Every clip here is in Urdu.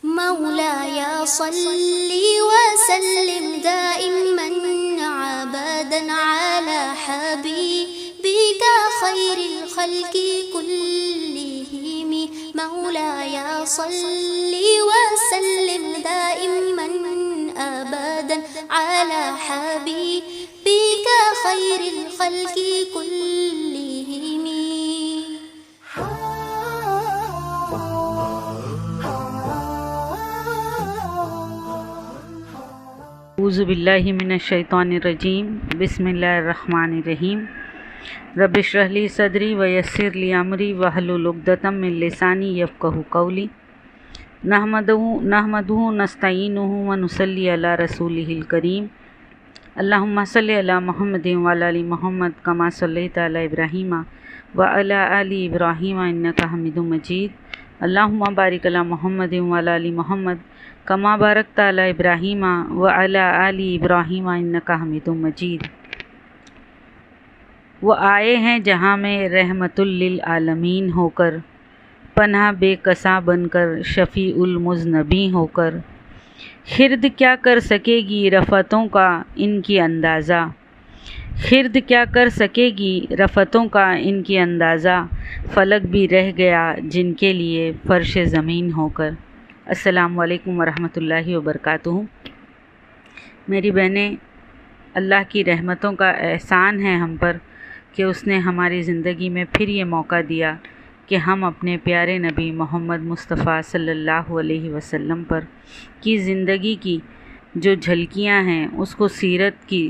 مولاي صل وسلم دائما ابدا على حبيبك خير الخلق كلهم. مولاي صل وسلم دائما ابدا على حبيبك خير الخلق كلهم. اعوذ باللہ من الشیطان الرجیم. بسم اللہ الرحمن الرحیم. رب اشرح لی صدری ویسر لی امری واحلل عقدۃ من لسانی یفقہوا قولی. نحمدہ نستعینہ ونصلی علی رسولہ الکریم. اللہم صلی علی محمد وعلی آل محمد کما صلیت علی ابراہیم وعلی آل ابراہیم انک حمید مجید. اللہم بارک علی محمد وعلی آل محمد کما بارکت علی ابراہیم وعلی آل ابراہیم انک حمید مجید. وہ آئے ہیں جہاں میں رحمت للعالمین ہو کر، پناہ بے کساں بن کر، شفیع المذنبین ہو کر. خرد کیا کر سکے گی رفتوں کا ان کی اندازہ، خرد کیا کر سکے گی رفتوں کا ان کی اندازہ. فلک بھی رہ گیا جن کے لیے فرش زمین ہو کر. السلام علیکم ورحمۃ اللہ وبرکاتہ. میری بہنیں، اللہ کی رحمتوں کا احسان ہے ہم پر کہ اس نے ہماری زندگی میں پھر یہ موقع دیا کہ ہم اپنے پیارے نبی محمد مصطفیٰ صلی اللہ علیہ وسلم پر کی زندگی کی جو جھلکیاں ہیں اس کو سیرت کی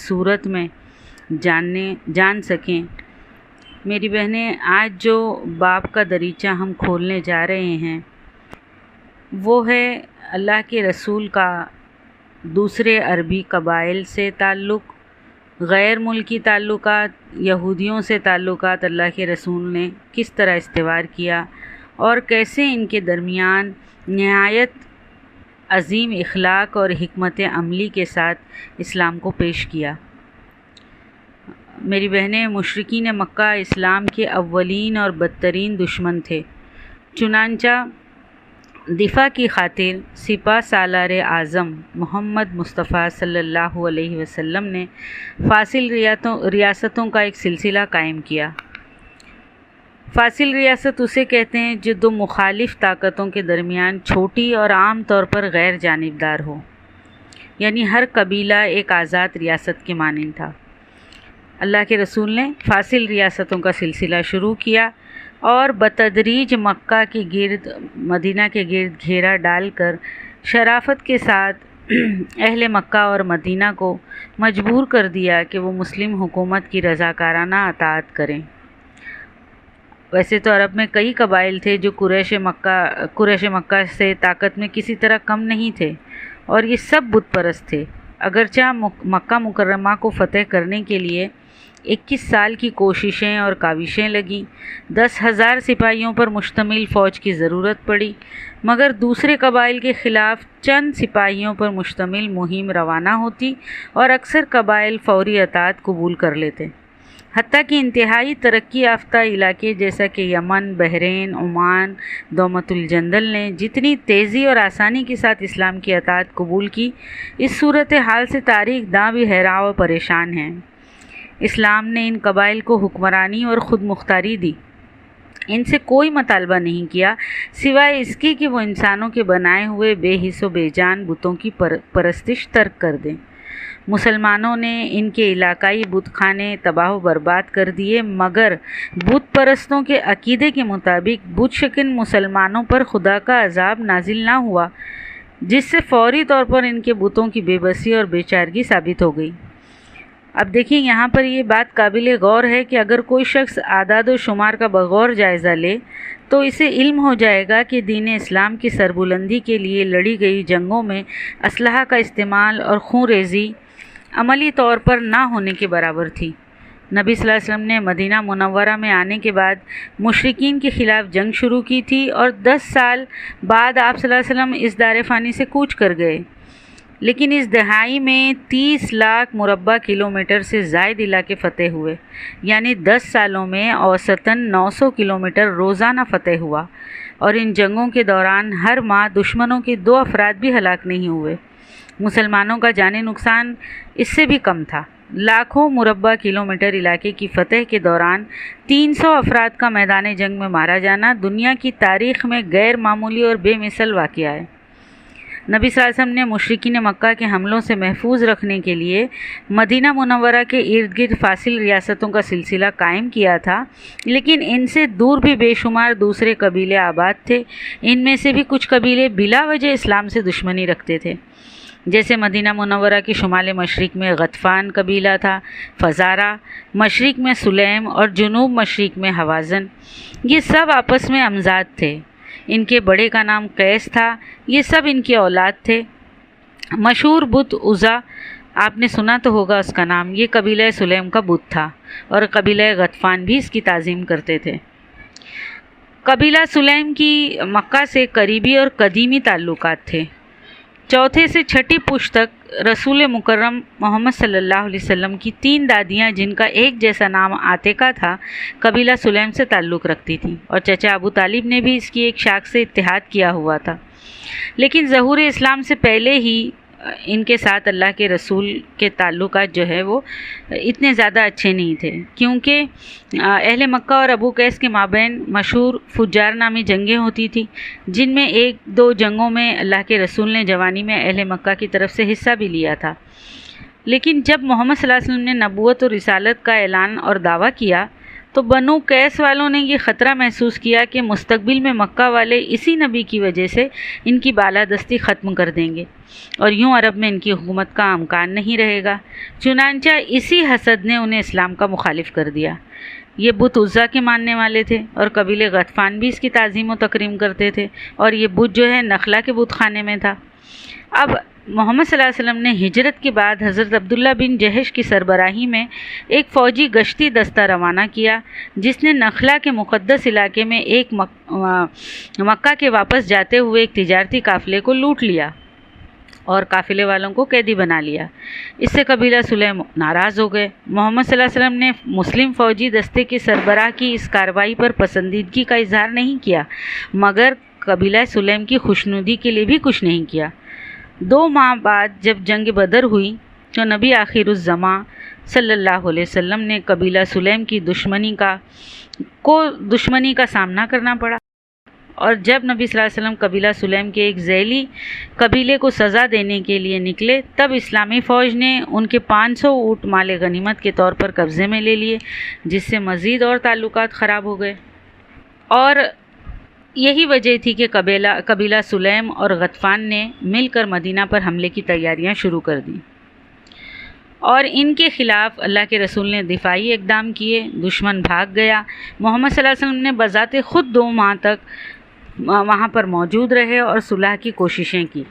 صورت میں جان سکیں. میری بہنیں، آج جو باب کا دریچہ ہم کھولنے جا رہے ہیں وہ ہے اللہ کے رسول کا دوسرے عربی قبائل سے تعلق، غیر ملکی تعلقات، یہودیوں سے تعلقات اللہ کے رسول نے کس طرح استوار کیا اور کیسے ان کے درمیان نہایت عظیم اخلاق اور حکمت عملی کے ساتھ اسلام کو پیش کیا. میری بہنیں، مشرکین مکہ اسلام کے اولین اور بدترین دشمن تھے. چنانچہ دفاع کی خاطر سپہ سالار اعظم محمد مصطفیٰ صلی اللہ علیہ وسلم نے فاصل ریاستوں کا ایک سلسلہ قائم کیا. فاصل ریاست اسے کہتے ہیں جو دو مخالف طاقتوں کے درمیان چھوٹی اور عام طور پر غیر جانبدار ہو، یعنی ہر قبیلہ ایک آزاد ریاست کے مانند تھا. اللہ کے رسول نے فاصل ریاستوں کا سلسلہ شروع کیا اور بتدریج مکہ کے گرد، مدینہ کے گرد گھیرا ڈال کر شرافت کے ساتھ اہل مکہ اور مدینہ کو مجبور کر دیا کہ وہ مسلم حکومت کی رضاکارانہ اطاعت کریں. ویسے تو عرب میں کئی قبائل تھے جو قریش مکہ سے طاقت میں کسی طرح کم نہیں تھے اور یہ سب بت پرست تھے. اگرچہ مکہ مکرمہ کو فتح کرنے کے لیے 21 سال کی کوششیں اور کاوشیں لگیں، 10,000 سپاہیوں پر مشتمل فوج کی ضرورت پڑی، مگر دوسرے قبائل کے خلاف چند سپاہیوں پر مشتمل مہم روانہ ہوتی اور اکثر قبائل فوری اطاعت قبول کر لیتے. حتیٰ کہ انتہائی ترقی یافتہ علاقے جیسا کہ یمن، بحرین، عمان، دومت الجندل نے جتنی تیزی اور آسانی کے ساتھ اسلام کی اطاعت قبول کی، اس صورتحال سے تاریخ داں بھی حیران و پریشان ہیں. اسلام نے ان قبائل کو حکمرانی اور خود مختاری دی. ان سے کوئی مطالبہ نہیں کیا سوائے اس کے کہ وہ انسانوں کے بنائے ہوئے بے حس و بے جان بتوں کی پرستش ترک کر دیں. مسلمانوں نے ان کے علاقائی بت خانے تباہ و برباد کر دیے، مگر بت پرستوں کے عقیدے کے مطابق بت شکن مسلمانوں پر خدا کا عذاب نازل نہ ہوا، جس سے فوری طور پر ان کے بتوں کی بے بسی اور بے چارگی ثابت ہو گئی. اب دیکھیں، یہاں پر یہ بات قابل غور ہے کہ اگر کوئی شخص اعداد و شمار کا بغور جائزہ لے تو اسے علم ہو جائے گا کہ دین اسلام کی سربلندی کے لیے لڑی گئی جنگوں میں اسلحہ کا استعمال اور خون ریزی عملی طور پر نہ ہونے کے برابر تھی. نبی صلی اللہ علیہ وسلم نے مدینہ منورہ میں آنے کے بعد مشرکین کے خلاف جنگ شروع کی تھی اور 10 سال بعد آپ صلی اللہ علیہ وسلم اس دار فانی سے کوچ کر گئے. لیکن اس دہائی میں 30 لاکھ مربع کلومیٹر سے زائد علاقے فتح ہوئے، یعنی 10 سالوں میں اوسطاً 900 کلومیٹر روزانہ فتح ہوا. اور ان جنگوں کے دوران ہر ماہ دشمنوں کے 2 افراد بھی ہلاک نہیں ہوئے۔ مسلمانوں کا جانی نقصان اس سے بھی کم تھا۔ لاکھوں مربع کلومیٹر علاقے کی فتح کے دوران 300 افراد کا میدان جنگ میں مارا جانا دنیا کی تاریخ میں غیر معمولی اور بے مثل واقعہ ہے۔ نبی صلی اللہ علیہ وسلم نے مشرکین مکہ کے حملوں سے محفوظ رکھنے کے لیے مدینہ منورہ کے ارد گرد فاصل ریاستوں کا سلسلہ قائم کیا تھا، لیکن ان سے دور بھی بے شمار دوسرے قبیلے آباد تھے۔ ان میں سے بھی کچھ قبیلے بلا وجہ اسلام سے دشمنی رکھتے تھے، جیسے مدینہ منورہ کے شمال مشرق میں غطفان قبیلہ تھا، فزارہ، مشرق میں سلیم اور جنوب مشرق میں حوازن۔ یہ سب آپس میں امزاد تھے۔ ان کے بڑے کا نام قیس تھا، یہ سب ان کی اولاد تھے۔ مشہور بت عزا، آپ نے سنا تو ہوگا اس کا نام، یہ قبیلہ سلیم کا بت تھا، اور قبیلہ غطفان بھی اس کی تعظیم کرتے تھے۔ قبیلہ سلیم کی مکہ سے قریبی اور قدیمی تعلقات تھے۔ چوتھے سے چھٹی پشت تک رسول مکرم محمد صلی اللہ علیہ وسلم کی 3 دادیاں، جن کا ایک جیسا نام عاتقہ تھا، قبیلہ سلیم سے تعلق رکھتی تھیں، اور چچا ابو طالب نے بھی اس کی ایک شاخ سے اتحاد کیا ہوا تھا۔ لیکن ظہور اسلام سے پہلے ہی ان کے ساتھ اللہ کے رسول کے تعلقات جو ہے وہ اتنے زیادہ اچھے نہیں تھے، کیونکہ اہل مکہ اور ابو قیس کے مابین مشہور فجار نامی جنگیں ہوتی تھیں، جن میں 1-2 جنگوں میں اللہ کے رسول نے جوانی میں اہل مکہ کی طرف سے حصہ بھی لیا تھا۔ لیکن جب محمد صلی اللہ علیہ وسلم نے نبوت اور رسالت کا اعلان اور دعویٰ کیا تو بنو قیس والوں نے یہ خطرہ محسوس کیا کہ مستقبل میں مکہ والے اسی نبی کی وجہ سے ان کی بالادستی ختم کر دیں گے، اور یوں عرب میں ان کی حکومت کا امکان نہیں رہے گا۔ چنانچہ اسی حسد نے انہیں اسلام کا مخالف کر دیا۔ یہ بت عزا کے ماننے والے تھے، اور قبیلے غطفان بھی اس کی تعظیم و تکریم کرتے تھے، اور یہ بت جو ہے نخلا کے بت خانے میں تھا۔ اب محمد صلی اللہ علیہ وسلم نے ہجرت کے بعد حضرت عبداللہ بن جہش کی سربراہی میں ایک فوجی گشتی دستہ روانہ کیا، جس نے نخلا کے مقدس علاقے میں ایک مکہ کے واپس جاتے ہوئے ایک تجارتی قافلے کو لوٹ لیا اور قافلے والوں کو قیدی بنا لیا۔ اس سے قبیلہ سلیم ناراض ہو گئے۔ محمد صلی اللہ علیہ وسلم نے مسلم فوجی دستے کے سربراہ کی اس کارروائی پر پسندیدگی کا اظہار نہیں کیا، مگر قبیلہ سلیم کی خوشنودی کے لیے بھی کچھ نہیں کیا۔ 2 ماہ بعد جب جنگ بدر ہوئی تو نبی آخر الزماں صلی اللہ علیہ وسلم نے قبیلہ سلیم کی دشمنی کا سامنا کرنا پڑا، اور جب نبی صلی اللہ علیہ وسلم قبیلہ سلیم کے ایک ذیلی قبیلے کو سزا دینے کے لیے نکلے، تب اسلامی فوج نے ان کے 500 اونٹ مال غنیمت کے طور پر قبضے میں لے لیے، جس سے مزید اور تعلقات خراب ہو گئے۔ اور یہی وجہ تھی کہ قبیلہ سلیم اور غطفان نے مل کر مدینہ پر حملے کی تیاریاں شروع کر دیں، اور ان کے خلاف اللہ کے رسول نے دفاعی اقدام کیے۔ دشمن بھاگ گیا۔ محمد صلی اللہ علیہ وسلم نے بذات خود 2 ماہ تک وہاں پر موجود رہے اور صلح کی کوششیں کی،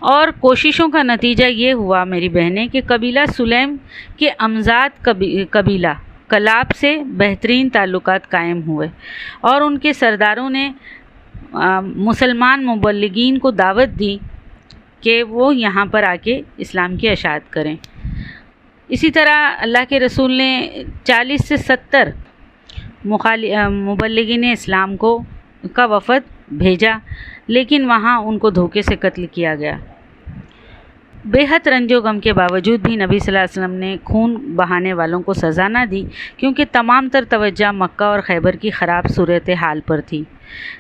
اور کوششوں کا نتیجہ یہ ہوا میری بہنیں کہ قبیلہ سلیم کے امزاد قبیلہ کلاب سے بہترین تعلقات قائم ہوئے، اور ان کے سرداروں نے مسلمان مبلغین کو دعوت دی کہ وہ یہاں پر آ کے اسلام کی اشاعت کریں۔ اسی طرح اللہ کے رسول نے 40 سے 70 مبلغین اسلام کا وفد بھیجا، لیکن وہاں ان کو دھوکے سے قتل کیا گیا۔ بے حد رنج و غم کے باوجود بھی نبی صلی اللہ علیہ وسلم نے خون بہانے والوں کو سزا نہ دی، کیونکہ تمام تر توجہ مکہ اور خیبر کی خراب صورتحال پر تھی۔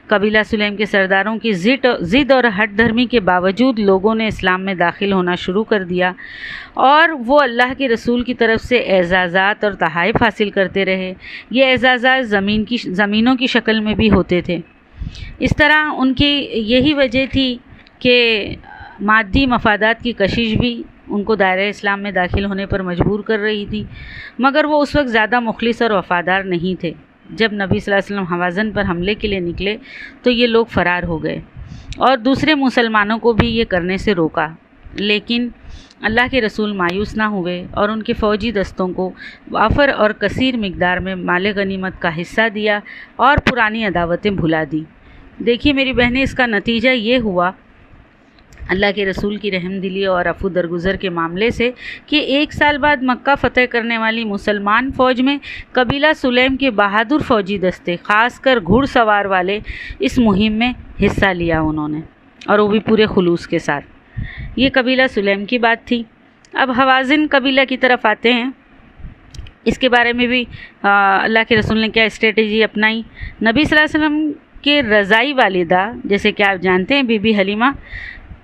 قبیلہ سلیم کے سرداروں کی ضد اور ہٹ دھرمی کے باوجود لوگوں نے اسلام میں داخل ہونا شروع کر دیا، اور وہ اللہ کے رسول کی طرف سے اعزازات اور تحائف حاصل کرتے رہے۔ یہ اعزازات زمینوں کی شکل میں بھی ہوتے تھے۔ اس طرح ان کی یہی وجہ تھی کہ مادی مفادات کی کشش بھی ان کو دائرہ اسلام میں داخل ہونے پر مجبور کر رہی تھی، مگر وہ اس وقت زیادہ مخلص اور وفادار نہیں تھے۔ جب نبی صلی اللہ علیہ وسلم حوازن پر حملے کے لیے نکلے تو یہ لوگ فرار ہو گئے، اور دوسرے مسلمانوں کو بھی یہ کرنے سے روکا، لیکن اللہ کے رسول مایوس نہ ہوئے اور ان کے فوجی دستوں کو وافر اور کثیر مقدار میں مال غنیمت کا حصہ دیا اور پرانی عداوتیں بھلا دی۔ دیکھیے میری بہنیں، اس کا نتیجہ یہ ہوا اللہ کے رسول کی رحم دلی اور عفو درگزر کے معاملے سے کہ 1 سال بعد مکہ فتح کرنے والی مسلمان فوج میں قبیلہ سلیم کے بہادر فوجی دستے، خاص کر گھڑ سوار والے، اس مہم میں حصہ لیا انہوں نے، اور وہ بھی پورے خلوص کے ساتھ۔ یہ قبیلہ سلیم کی بات تھی۔ اب حوازن قبیلہ کی طرف آتے ہیں۔ اس کے بارے میں بھی اللہ کے رسول نے کیا اسٹریٹجی اپنائی۔ نبی صلی اللہ علیہ وسلم کے رضائی والدہ، جیسے کہ آپ جانتے ہیں بی بی حلیمہ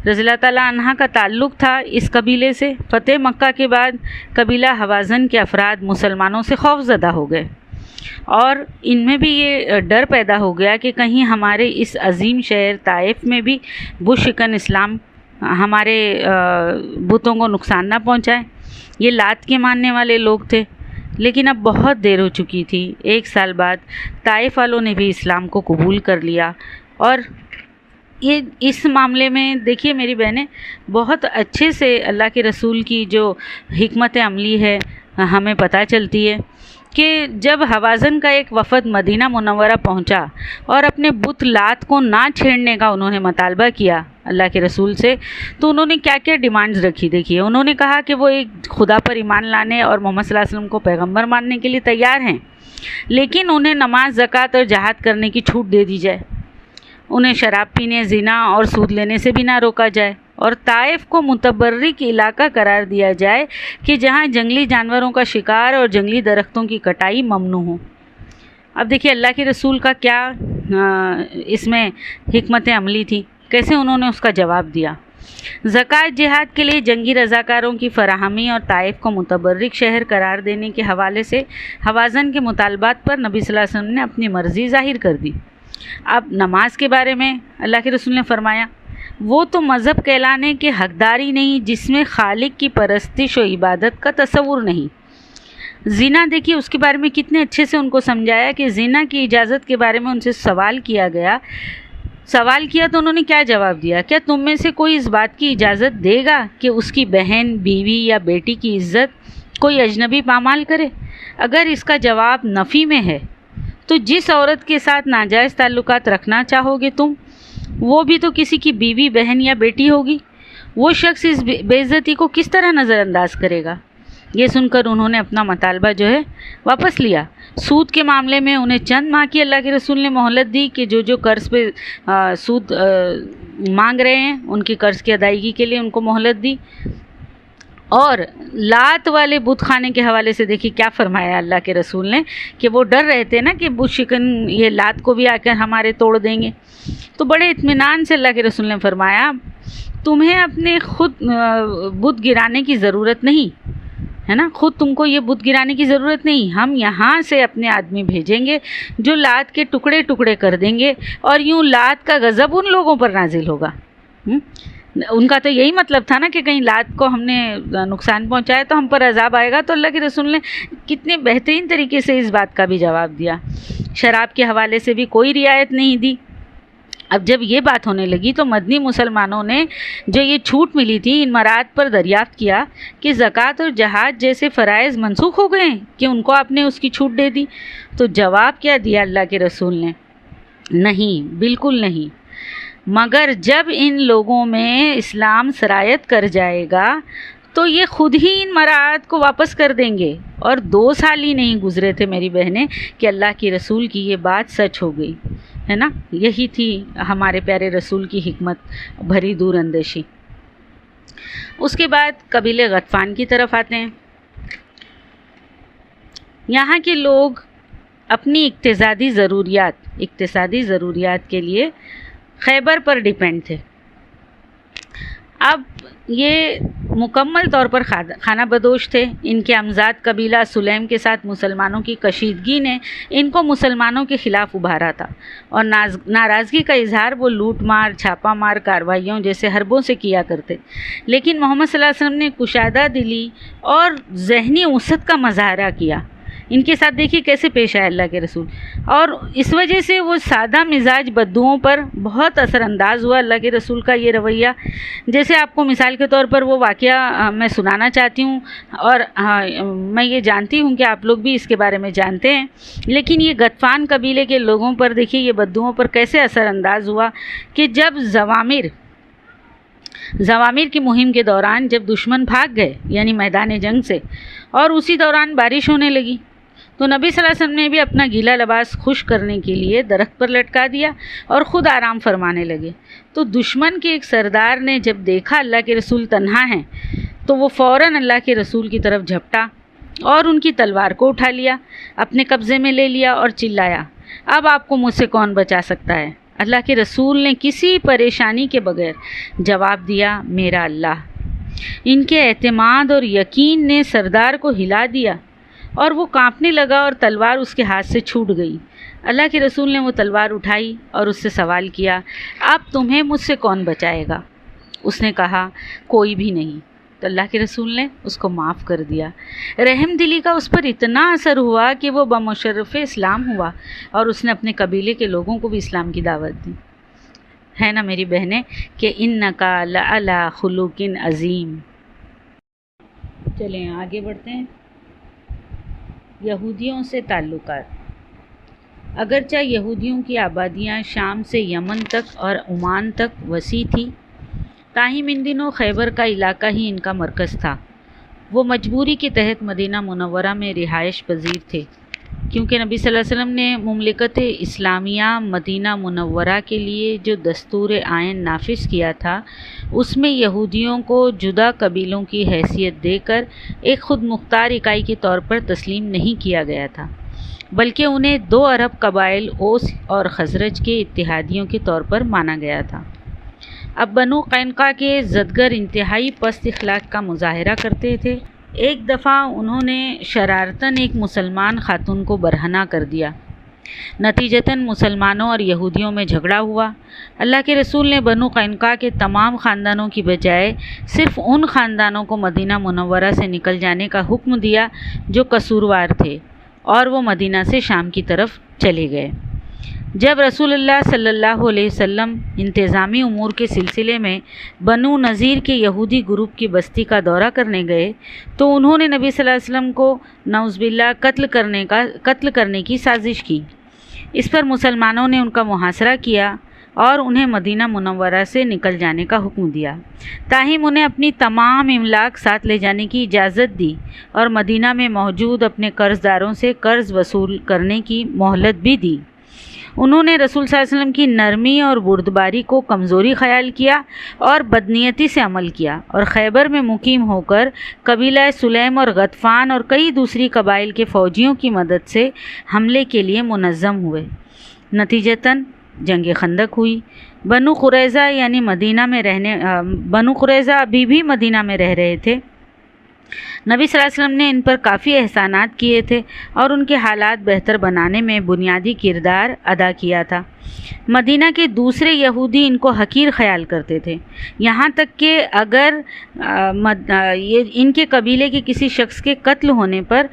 رضی اللہ تعالیٰ عنہا کا تعلق تھا اس قبیلے سے۔ فتح مکہ کے بعد قبیلہ حوازن کے افراد مسلمانوں سے خوف زدہ ہو گئے، اور ان میں بھی یہ ڈر پیدا ہو گیا کہ کہیں ہمارے اس عظیم شہر طائف میں بھی بت شکن اسلام ہمارے بتوں کو نقصان نہ پہنچائے۔ یہ لات کے ماننے والے لوگ تھے، لیکن اب بہت دیر ہو چکی تھی۔ 1 سال بعد طائف والوں نے بھی اسلام کو قبول کر لیا، اور یہ اس معاملے میں دیکھیے میری بہنیں، بہت اچھے سے اللہ کے رسول کی جو حکمت عملی ہے ہمیں پتہ چلتی ہے کہ جب حوازن کا ایک وفد مدینہ منورہ پہنچا اور اپنے بت لات کو نہ چھیڑنے کا انہوں نے مطالبہ کیا اللہ کے رسول سے، تو انہوں نے کیا کیا ڈیمانڈز رکھی دیکھیے۔ انہوں نے کہا کہ وہ ایک خدا پر ایمان لانے اور محمد صلی اللہ علیہ وسلم کو پیغمبر ماننے کے لیے تیار ہیں، لیکن انہیں نماز، زکوٰۃ اور جہاد کرنے کی چھوٹ دے دی جائے، انہیں شراب پینے، زنا اور سود لینے سے بھی نہ روکا جائے، اور طائف کو متبرک علاقہ قرار دیا جائے کہ جہاں جنگلی جانوروں کا شکار اور جنگلی درختوں کی کٹائی ممنوع ہو۔ اب دیکھیے اللہ کے رسول کا کیا اس میں حکمت عملی تھی، کیسے انہوں نے اس کا جواب دیا۔ زکوٰۃ، جہاد کے لیے جنگی رضاکاروں کی فراہمی اور طائف کو متبرک شہر قرار دینے کے حوالے سے حوازن کے مطالبات پر نبی صلی اللہ علیہ وسلم نے اپنی مرضی ظاہر کر دی۔ اب نماز کے بارے میں اللہ کے رسول نے فرمایا، وہ تو مذہب کہلانے کے حقداری نہیں جس میں خالق کی پرستش و عبادت کا تصور نہیں۔ زنا دیکھیے اس کے بارے میں کتنے اچھے سے ان کو سمجھایا کہ زنا کی اجازت کے بارے میں ان سے سوال کیا گیا۔ سوال کیا تو انہوں نے کیا جواب دیا، کیا تم میں سے کوئی اس بات کی اجازت دے گا کہ اس کی بہن، بیوی یا بیٹی کی عزت کوئی اجنبی پامال کرے؟ اگر اس کا جواب نفی میں ہے تو جس عورت کے ساتھ ناجائز تعلقات رکھنا چاہو گے تم، وہ بھی تو کسی کی بیوی، بہن یا بیٹی ہوگی۔ وہ شخص اس بے عزتی کو کس طرح نظر انداز کرے گا؟ یہ سن کر انہوں نے اپنا مطالبہ جو ہے واپس لیا۔ سود کے معاملے میں انہیں چند ماہ کی اللہ کے رسول نے مہلت دی کہ جو قرض پہ سود مانگ رہے ہیں ان کی قرض کی ادائیگی کے لیے ان کو مہلت دی۔ اور لات والے بت خانے کے حوالے سے دیکھیے کیا فرمایا اللہ کے رسول نے کہ وہ ڈر رہے تھے نا کہ بت شکن یہ لات کو بھی آ کر ہمارے توڑ دیں گے، تو بڑے اطمینان سے اللہ کے رسول نے فرمایا تمہیں اپنے خود بت گرانے کی ضرورت نہیں ہے نا، خود تم کو یہ بت گرانے کی ضرورت نہیں، ہم یہاں سے اپنے آدمی بھیجیں گے جو لات کے ٹکڑے ٹکڑے کر دیں گے، اور یوں لات کا غضب ان لوگوں پر نازل ہوگا۔ ان کا تو یہی مطلب تھا نا کہ کہیں لات کو ہم نے نقصان پہنچایا تو ہم پر عذاب آئے گا، تو اللہ کے رسول نے کتنے بہترین طریقے سے اس بات کا بھی جواب دیا۔ شراب کے حوالے سے بھی کوئی رعایت نہیں دی۔ اب جب یہ بات ہونے لگی تو مدنی مسلمانوں نے جو یہ چھوٹ ملی تھی ان مراد پر دریافت کیا کہ زکوٰۃ اور جہاد جیسے فرائض منسوخ ہو گئے ہیں کہ ان کو آپ نے اس کی چھوٹ دے دی۔ تو جواب کیا دیا اللہ کے رسول نے؟ نہیں، بالکل نہیں، مگر جب ان لوگوں میں اسلام سرایت کر جائے گا تو یہ خود ہی ان مراعات کو واپس کر دیں گے۔ اور 2 سال ہی نہیں گزرے تھے میری بہنیں کہ اللہ کے رسول کی یہ بات سچ ہو گئی ہے نا۔ یہی تھی ہمارے پیارے رسول کی حکمت بھری دور اندیشی۔ اس کے بعد قبیلے غطفان کی طرف آتے ہیں۔ یہاں کے لوگ اپنی اقتصادی ضروریات کے لیے خیبر پر ڈیپینڈ تھے۔ اب یہ مکمل طور پر خانہ بدوش تھے۔ ان کے امزاد قبیلہ سلیم کے ساتھ مسلمانوں کی کشیدگی نے ان کو مسلمانوں کے خلاف ابھارا تھا، اور ناراضگی کا اظہار وہ لوٹ مار، چھاپا مار کارروائیوں جیسے حربوں سے کیا کرتے۔ لیکن محمد صلی اللہ علیہ وسلم نے کشادہ دلی اور ذہنی وسعت کا مظاہرہ کیا۔ ان کے ساتھ دیکھیے کیسے پیش آئے اللہ کے رسول، اور اس وجہ سے وہ سادہ مزاج بدوؤں پر بہت اثر انداز ہوا اللہ کے رسول کا یہ رویہ۔ جیسے آپ کو مثال کے طور پر وہ واقعہ میں سنانا چاہتی ہوں، اور میں یہ جانتی ہوں کہ آپ لوگ بھی اس کے بارے میں جانتے ہیں، لیکن یہ غطفان قبیلے کے لوگوں پر دیکھیے یہ بدوؤں پر کیسے اثر انداز ہوا کہ جب زوامر زوامیر کی مہم کے دوران جب دشمن بھاگ گئے یعنی میدان جنگ سے، اور اسی دوران بارش ہونے لگی، تو نبی صلی اللہ علیہ وسلم نے بھی اپنا گیلا لباس خشک کرنے کے لیے درخت پر لٹکا دیا اور خود آرام فرمانے لگے۔ تو دشمن کے ایک سردار نے جب دیکھا اللہ کے رسول تنہا ہیں تو وہ فوراً اللہ کے رسول کی طرف جھپٹا اور ان کی تلوار کو اٹھا لیا، اپنے قبضے میں لے لیا اور چلایا، اب آپ کو مجھ سے کون بچا سکتا ہے؟ اللہ کے رسول نے کسی پریشانی کے بغیر جواب دیا، میرا اللہ۔ ان کے اعتماد اور یقین نے سردار کو ہلا دیا اور وہ کانپنے لگا اور تلوار اس کے ہاتھ سے چھوٹ گئی۔ اللہ کے رسول نے وہ تلوار اٹھائی اور اس سے سوال کیا، اب تمہیں مجھ سے کون بچائے گا؟ اس نے کہا، کوئی بھی نہیں۔ تو اللہ کے رسول نے اس کو معاف کر دیا۔ رحم دلی کا اس پر اتنا اثر ہوا کہ وہ بمشرف اسلام ہوا اور اس نے اپنے قبیلے کے لوگوں کو بھی اسلام کی دعوت دی۔ ہے نا میری بہنیں کہ انکا لعلی خلق عظیم۔ چلیں آگے بڑھتے ہیں۔ یہودیوں سے تعلقات۔ اگرچہ یہودیوں کی آبادیاں شام سے یمن تک اور عمان تک وسیع تھی، تاہم ان دنوں خیبر کا علاقہ ہی ان کا مرکز تھا۔ وہ مجبوری کے تحت مدینہ منورہ میں رہائش پذیر تھے، کیونکہ نبی صلی اللہ علیہ وسلم نے مملکت اسلامیہ مدینہ منورہ کے لیے جو دستور آئین نافذ کیا تھا، اس میں یہودیوں کو جدا قبیلوں کی حیثیت دے کر ایک خود مختار اکائی کے طور پر تسلیم نہیں کیا گیا تھا، بلکہ انہیں 2 عرب قبائل اوس اور خزرج کے اتحادیوں کے طور پر مانا گیا تھا۔ اب بنو قینقاع کے زدگر انتہائی پست اخلاق کا مظاہرہ کرتے تھے۔ ایک دفعہ انہوں نے شرارتاً ایک مسلمان خاتون کو برہنہ کر دیا، نتیجتاً مسلمانوں اور یہودیوں میں جھگڑا ہوا۔ اللہ کے رسول نے بنو قینقاع کے تمام خاندانوں کی بجائے صرف ان خاندانوں کو مدینہ منورہ سے نکل جانے کا حکم دیا جو قصوروار تھے، اور وہ مدینہ سے شام کی طرف چلے گئے۔ جب رسول اللہ صلی اللہ علیہ وسلم انتظامی امور کے سلسلے میں بنو نذیر کے یہودی گروپ کی بستی کا دورہ کرنے گئے تو انہوں نے نبی صلی اللہ علیہ وسلم کو نعوذ باللہ قتل کرنے کی سازش کی۔ اس پر مسلمانوں نے ان کا محاصرہ کیا اور انہیں مدینہ منورہ سے نکل جانے کا حکم دیا، تاہم انہیں اپنی تمام املاک ساتھ لے جانے کی اجازت دی اور مدینہ میں موجود اپنے قرض داروں سے قرض وصول کرنے کی مہلت بھی دی۔ انہوں نے رسول صلی اللہ علیہ وسلم کی نرمی اور بردباری کو کمزوری خیال کیا اور بدنیتی سے عمل کیا، اور خیبر میں مقیم ہو کر قبیلہ سلیم اور غطفان اور کئی دوسری قبائل کے فوجیوں کی مدد سے حملے کے لیے منظم ہوئے۔ نتیجتاً جنگ خندق ہوئی۔ بنو قریظہ ابھی بھی مدینہ میں رہ رہے تھے۔ نبی صلی اللہ علیہ وسلم نے ان پر کافی احسانات کیے تھے اور ان کے حالات بہتر بنانے میں بنیادی کردار ادا کیا تھا۔ مدینہ کے دوسرے یہودی ان کو حقیر خیال کرتے تھے، یہاں تک کہ اگر ان کے قبیلے کے کسی شخص کے قتل ہونے پر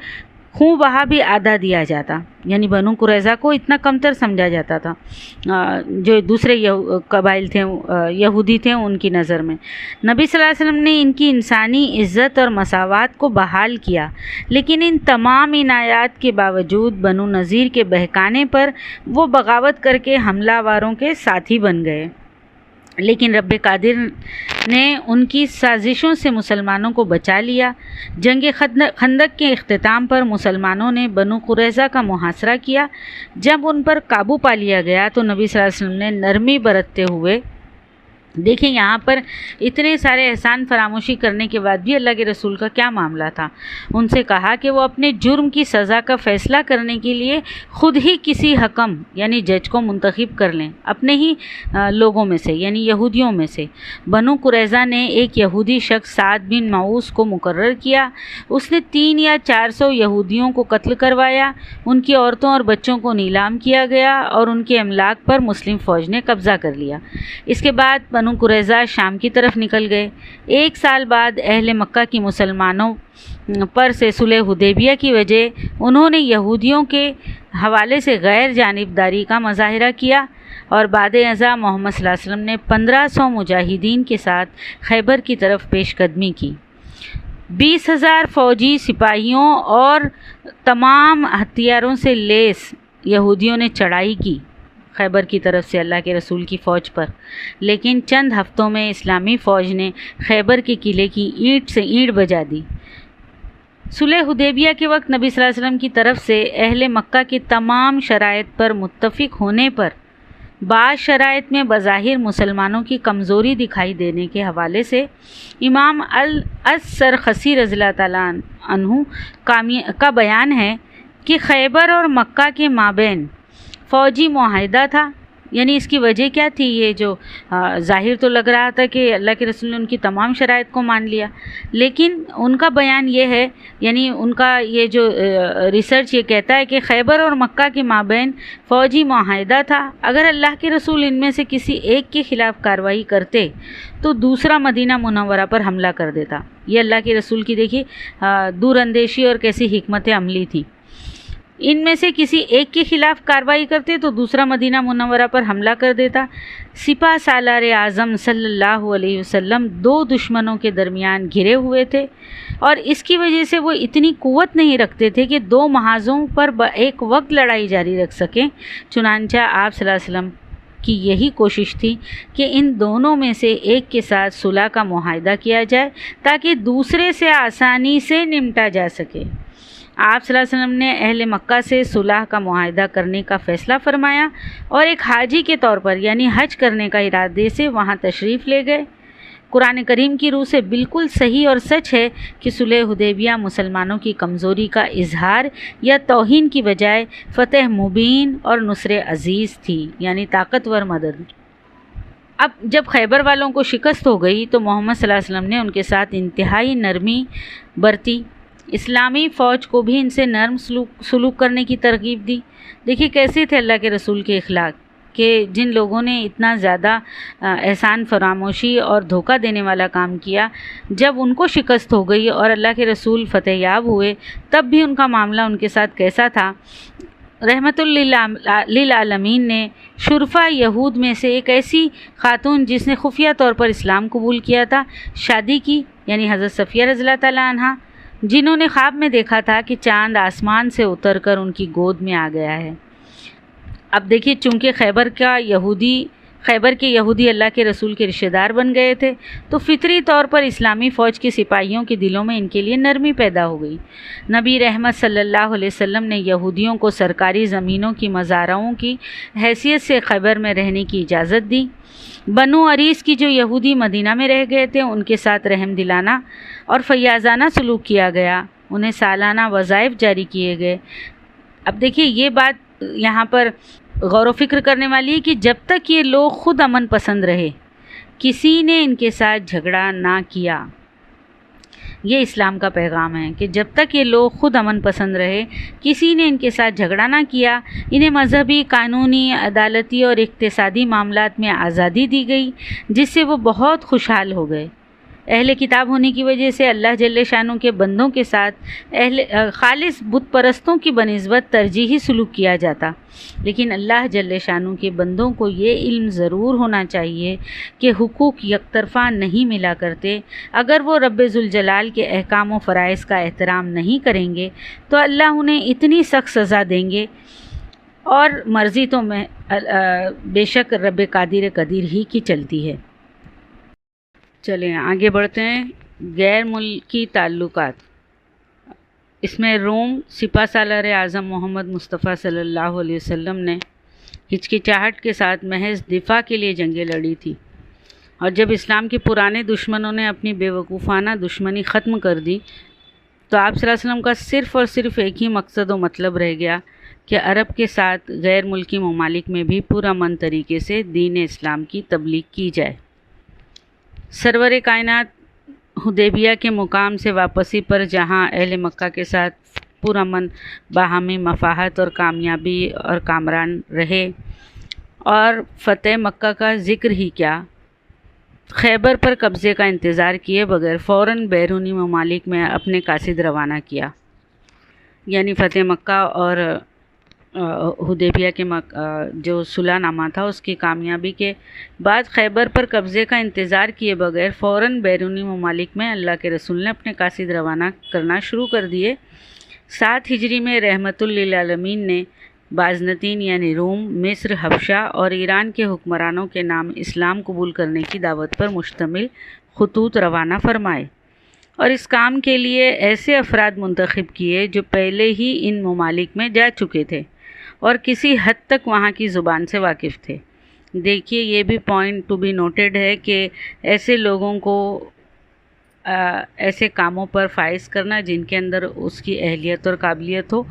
خوں بہا بھی آدھا دیا جاتا، یعنی بنو قریظہ کو اتنا کمتر سمجھا جاتا تھا جو دوسرے قبائل تھے، یہودی تھے، ان کی نظر میں۔ نبی صلی اللہ علیہ وسلم نے ان کی انسانی عزت اور مساوات کو بحال کیا، لیکن ان تمام عنایات کے باوجود بنو نذیر کے بہکانے پر وہ بغاوت کر کے حملہ آوروں کے ساتھی بن گئے، لیکن رب قادر نے ان کی سازشوں سے مسلمانوں کو بچا لیا۔ جنگ خندق کے اختتام پر مسلمانوں نے بنو قریظہ کا محاصرہ کیا۔ جب ان پر قابو پا لیا گیا تو نبی صلی اللہ علیہ وسلم نے نرمی برتتے ہوئے، دیکھیں یہاں پر اتنے سارے احسان فراموشی کرنے کے بعد بھی اللہ کے رسول کا کیا معاملہ تھا، ان سے کہا کہ وہ اپنے جرم کی سزا کا فیصلہ کرنے کے لیے خود ہی کسی حکم یعنی جج کو منتخب کر لیں، اپنے ہی لوگوں میں سے یعنی یہودیوں میں سے۔ بنو قریظہ نے ایک یہودی شخص سعد بن معوذ کو مقرر کیا۔ اس نے 300 یا 400 یہودیوں کو قتل کروایا، ان کی عورتوں اور بچوں کو نیلام کیا گیا اور ان کے املاک پر مسلم فوج نے قبضہ کر لیا۔ اس کے بعد بنو قریظہ شام کی طرف نکل گئے۔ 1 سال بعد اہل مکہ کی مسلمانوں پر سے صلح حدیبیہ کی وجہ انہوں نے یہودیوں کے حوالے سے غیر جانبداری کا مظاہرہ کیا اور بعد ازاں محمد صلی اللہ علیہ وسلم نے 1500 مجاہدین کے ساتھ خیبر کی طرف پیش قدمی کی۔ 20,000 فوجی سپاہیوں اور تمام ہتھیاروں سے لیس یہودیوں نے چڑھائی کی خیبر کی طرف سے اللہ کے رسول کی فوج پر، لیکن چند ہفتوں میں اسلامی فوج نے خیبر کے قلعے کی اینٹ سے اینٹ بجا دی۔ صلح حدیبیہ کے وقت نبی صلی اللہ علیہ وسلم کی طرف سے اہل مکہ کی تمام شرائط پر متفق ہونے پر بعض شرائط میں بظاہر مسلمانوں کی کمزوری دکھائی دینے کے حوالے سے امام السرخسی رضی اللہ تعالیٰ عنہ کا بیان ہے کہ خیبر اور مکہ کے مابین فوجی معاہدہ تھا۔ یعنی اس کی وجہ کیا تھی؟ یہ جو ظاہر تو لگ رہا تھا کہ اللہ کے رسول نے ان کی تمام شرائط کو مان لیا، لیکن ان کا بیان یہ ہے، یعنی ان کا یہ جو ریسرچ یہ کہتا ہے کہ خیبر اور مکہ کے مابین فوجی معاہدہ تھا۔ اگر اللہ کے رسول ان میں سے کسی ایک کے خلاف کارروائی کرتے تو دوسرا مدینہ منورہ پر حملہ کر دیتا۔ یہ اللہ کے رسول کی دیکھیے دور اندیشی اور کیسی حکمت عملی تھی۔ ان میں سے کسی ایک کے خلاف کارروائی کرتے تو دوسرا مدینہ منورہ پر حملہ کر دیتا۔ سپہ سالار اعظم صلی اللہ علیہ وسلم دو دشمنوں کے درمیان گھرے ہوئے تھے، اور اس کی وجہ سے وہ اتنی قوت نہیں رکھتے تھے کہ دو محاذوں پر ایک وقت لڑائی جاری رکھ سکیں۔ چنانچہ آپ صلی اللہ علیہ وسلم کی یہی کوشش تھی کہ ان دونوں میں سے ایک کے ساتھ صلح کا معاہدہ کیا جائے تاکہ دوسرے سے آسانی سے نمٹا جا سکے۔ آپ صلی اللہ علیہ وسلم نے اہل مکہ سے صلح کا معاہدہ کرنے کا فیصلہ فرمایا اور ایک حاجی کے طور پر یعنی حج کرنے کا ارادے سے وہاں تشریف لے گئے۔ قرآن کریم کی روح سے بالکل صحیح اور سچ ہے کہ صلح حدیبیہ مسلمانوں کی کمزوری کا اظہار یا توہین کی بجائے فتح مبین اور نصر عزیز تھی، یعنی طاقتور مدد۔ اب جب خیبر والوں کو شکست ہو گئی تو محمد صلی اللہ علیہ وسلم نے ان کے ساتھ انتہائی نرمی برتی، اسلامی فوج کو بھی ان سے نرم سلوک کرنے کی ترغیب دی۔ دیکھیے کیسے تھے اللہ کے رسول کے اخلاق، کہ جن لوگوں نے اتنا زیادہ احسان فراموشی اور دھوکہ دینے والا کام کیا، جب ان کو شکست ہو گئی اور اللہ کے رسول فتح یاب ہوئے تب بھی ان کا معاملہ ان کے ساتھ کیسا تھا۔ رحمت للعالمین نے شرفا یہود میں سے ایک ایسی خاتون جس نے خفیہ طور پر اسلام قبول کیا تھا شادی کی، یعنی حضرت صفیہ رضی اللہ تعالیٰ عنہ، جنہوں نے خواب میں دیکھا تھا کہ چاند آسمان سے اتر کر ان کی گود میں آ گیا ہے۔ اب دیکھیے چونکہ خیبر کے یہودی اللہ کے رسول کے رشتہ دار بن گئے تھے تو فطری طور پر اسلامی فوج کے سپاہیوں کے دلوں میں ان کے لیے نرمی پیدا ہو گئی۔ نبی رحمت صلی اللہ علیہ وسلم نے یہودیوں کو سرکاری زمینوں کی مزارعوں کی حیثیت سے خیبر میں رہنے کی اجازت دی۔ بنو عریس کی جو یہودی مدینہ میں رہ گئے تھے ان کے ساتھ رحم دلانہ اور فیاضانہ سلوک کیا گیا، انہیں سالانہ وظائف جاری کیے گئے۔ اب دیکھیے یہ بات یہاں پر غور و فکر کرنے والی ہے کہ جب تک یہ لوگ خود امن پسند رہے کسی نے ان کے ساتھ جھگڑا نہ کیا۔ یہ اسلام کا پیغام ہے کہ جب تک یہ لوگ خود امن پسند رہے کسی نے ان کے ساتھ جھگڑا نہ کیا۔ انہیں مذہبی، قانونی، عدالتی اور اقتصادی معاملات میں آزادی دی گئی جس سے وہ بہت خوشحال ہو گئے۔ اہل کتاب ہونے کی وجہ سے اللہ جل شانہ کے بندوں کے ساتھ خالص بت پرستوں کی بنسبت ترجیحی سلوک کیا جاتا، لیکن اللہ جل شانہ کے بندوں کو یہ علم ضرور ہونا چاہیے کہ حقوق یک طرفہ نہیں ملا کرتے۔ اگر وہ رب ذوالجلال کے احکام و فرائض کا احترام نہیں کریں گے تو اللہ انہیں اتنی سخت سزا دیں گے، اور مرضی تو بے شک رب قدیر ہی کی چلتی ہے۔ چلیں آگے بڑھتے ہیں۔ غیر ملکی تعلقات، اس میں روم سپہ سالار اعظم محمد مصطفیٰ صلی اللہ علیہ وسلم نے ہچکچاہٹ کے ساتھ محض دفاع کے لیے جنگیں لڑی تھی، اور جب اسلام کے پرانے دشمنوں نے اپنی بے وقوفانہ دشمنی ختم کر دی تو آپ صلی اللہ علیہ وسلم کا صرف اور صرف ایک ہی مقصد و مطلب رہ گیا کہ عرب کے ساتھ غیر ملکی ممالک میں بھی پرامن طریقے سے دین اسلام کی تبلیغ کی جائے۔ سرور کائنات حدیبیہ کے مقام سے واپسی پر جہاں اہل مکہ کے ساتھ پرامن باہمی مفاہمت اور کامیابی اور کامران رہے، اور فتح مکہ کا ذکر ہی کیا، خیبر پر قبضے کا انتظار کیے بغیر فوراً بیرونی ممالک میں اپنے قاصد روانہ کیا، یعنی فتح مکہ اور حدیبیہ کے جو صلح نامہ تھا اس کی کامیابی کے بعد خیبر پر قبضے کا انتظار کیے بغیر فوراً بیرونی ممالک میں اللہ کے رسول نے اپنے قاصد روانہ کرنا شروع کر دیے۔ 7 ہجری میں رحمت للعالمین نے بازنطین یعنی روم، مصر، حبشہ اور ایران کے حکمرانوں کے نام اسلام قبول کرنے کی دعوت پر مشتمل خطوط روانہ فرمائے، اور اس کام کے لیے ایسے افراد منتخب کیے جو پہلے ہی ان ممالک میں جا چکے تھے اور کسی حد تک وہاں کی زبان سے واقف تھے۔ دیکھیے، یہ بھی پوائنٹ ٹو بی نوٹڈ ہے کہ ایسے لوگوں کو ایسے کاموں پر فائز کرنا جن کے اندر اس کی اہلیت اور قابلیت ہو،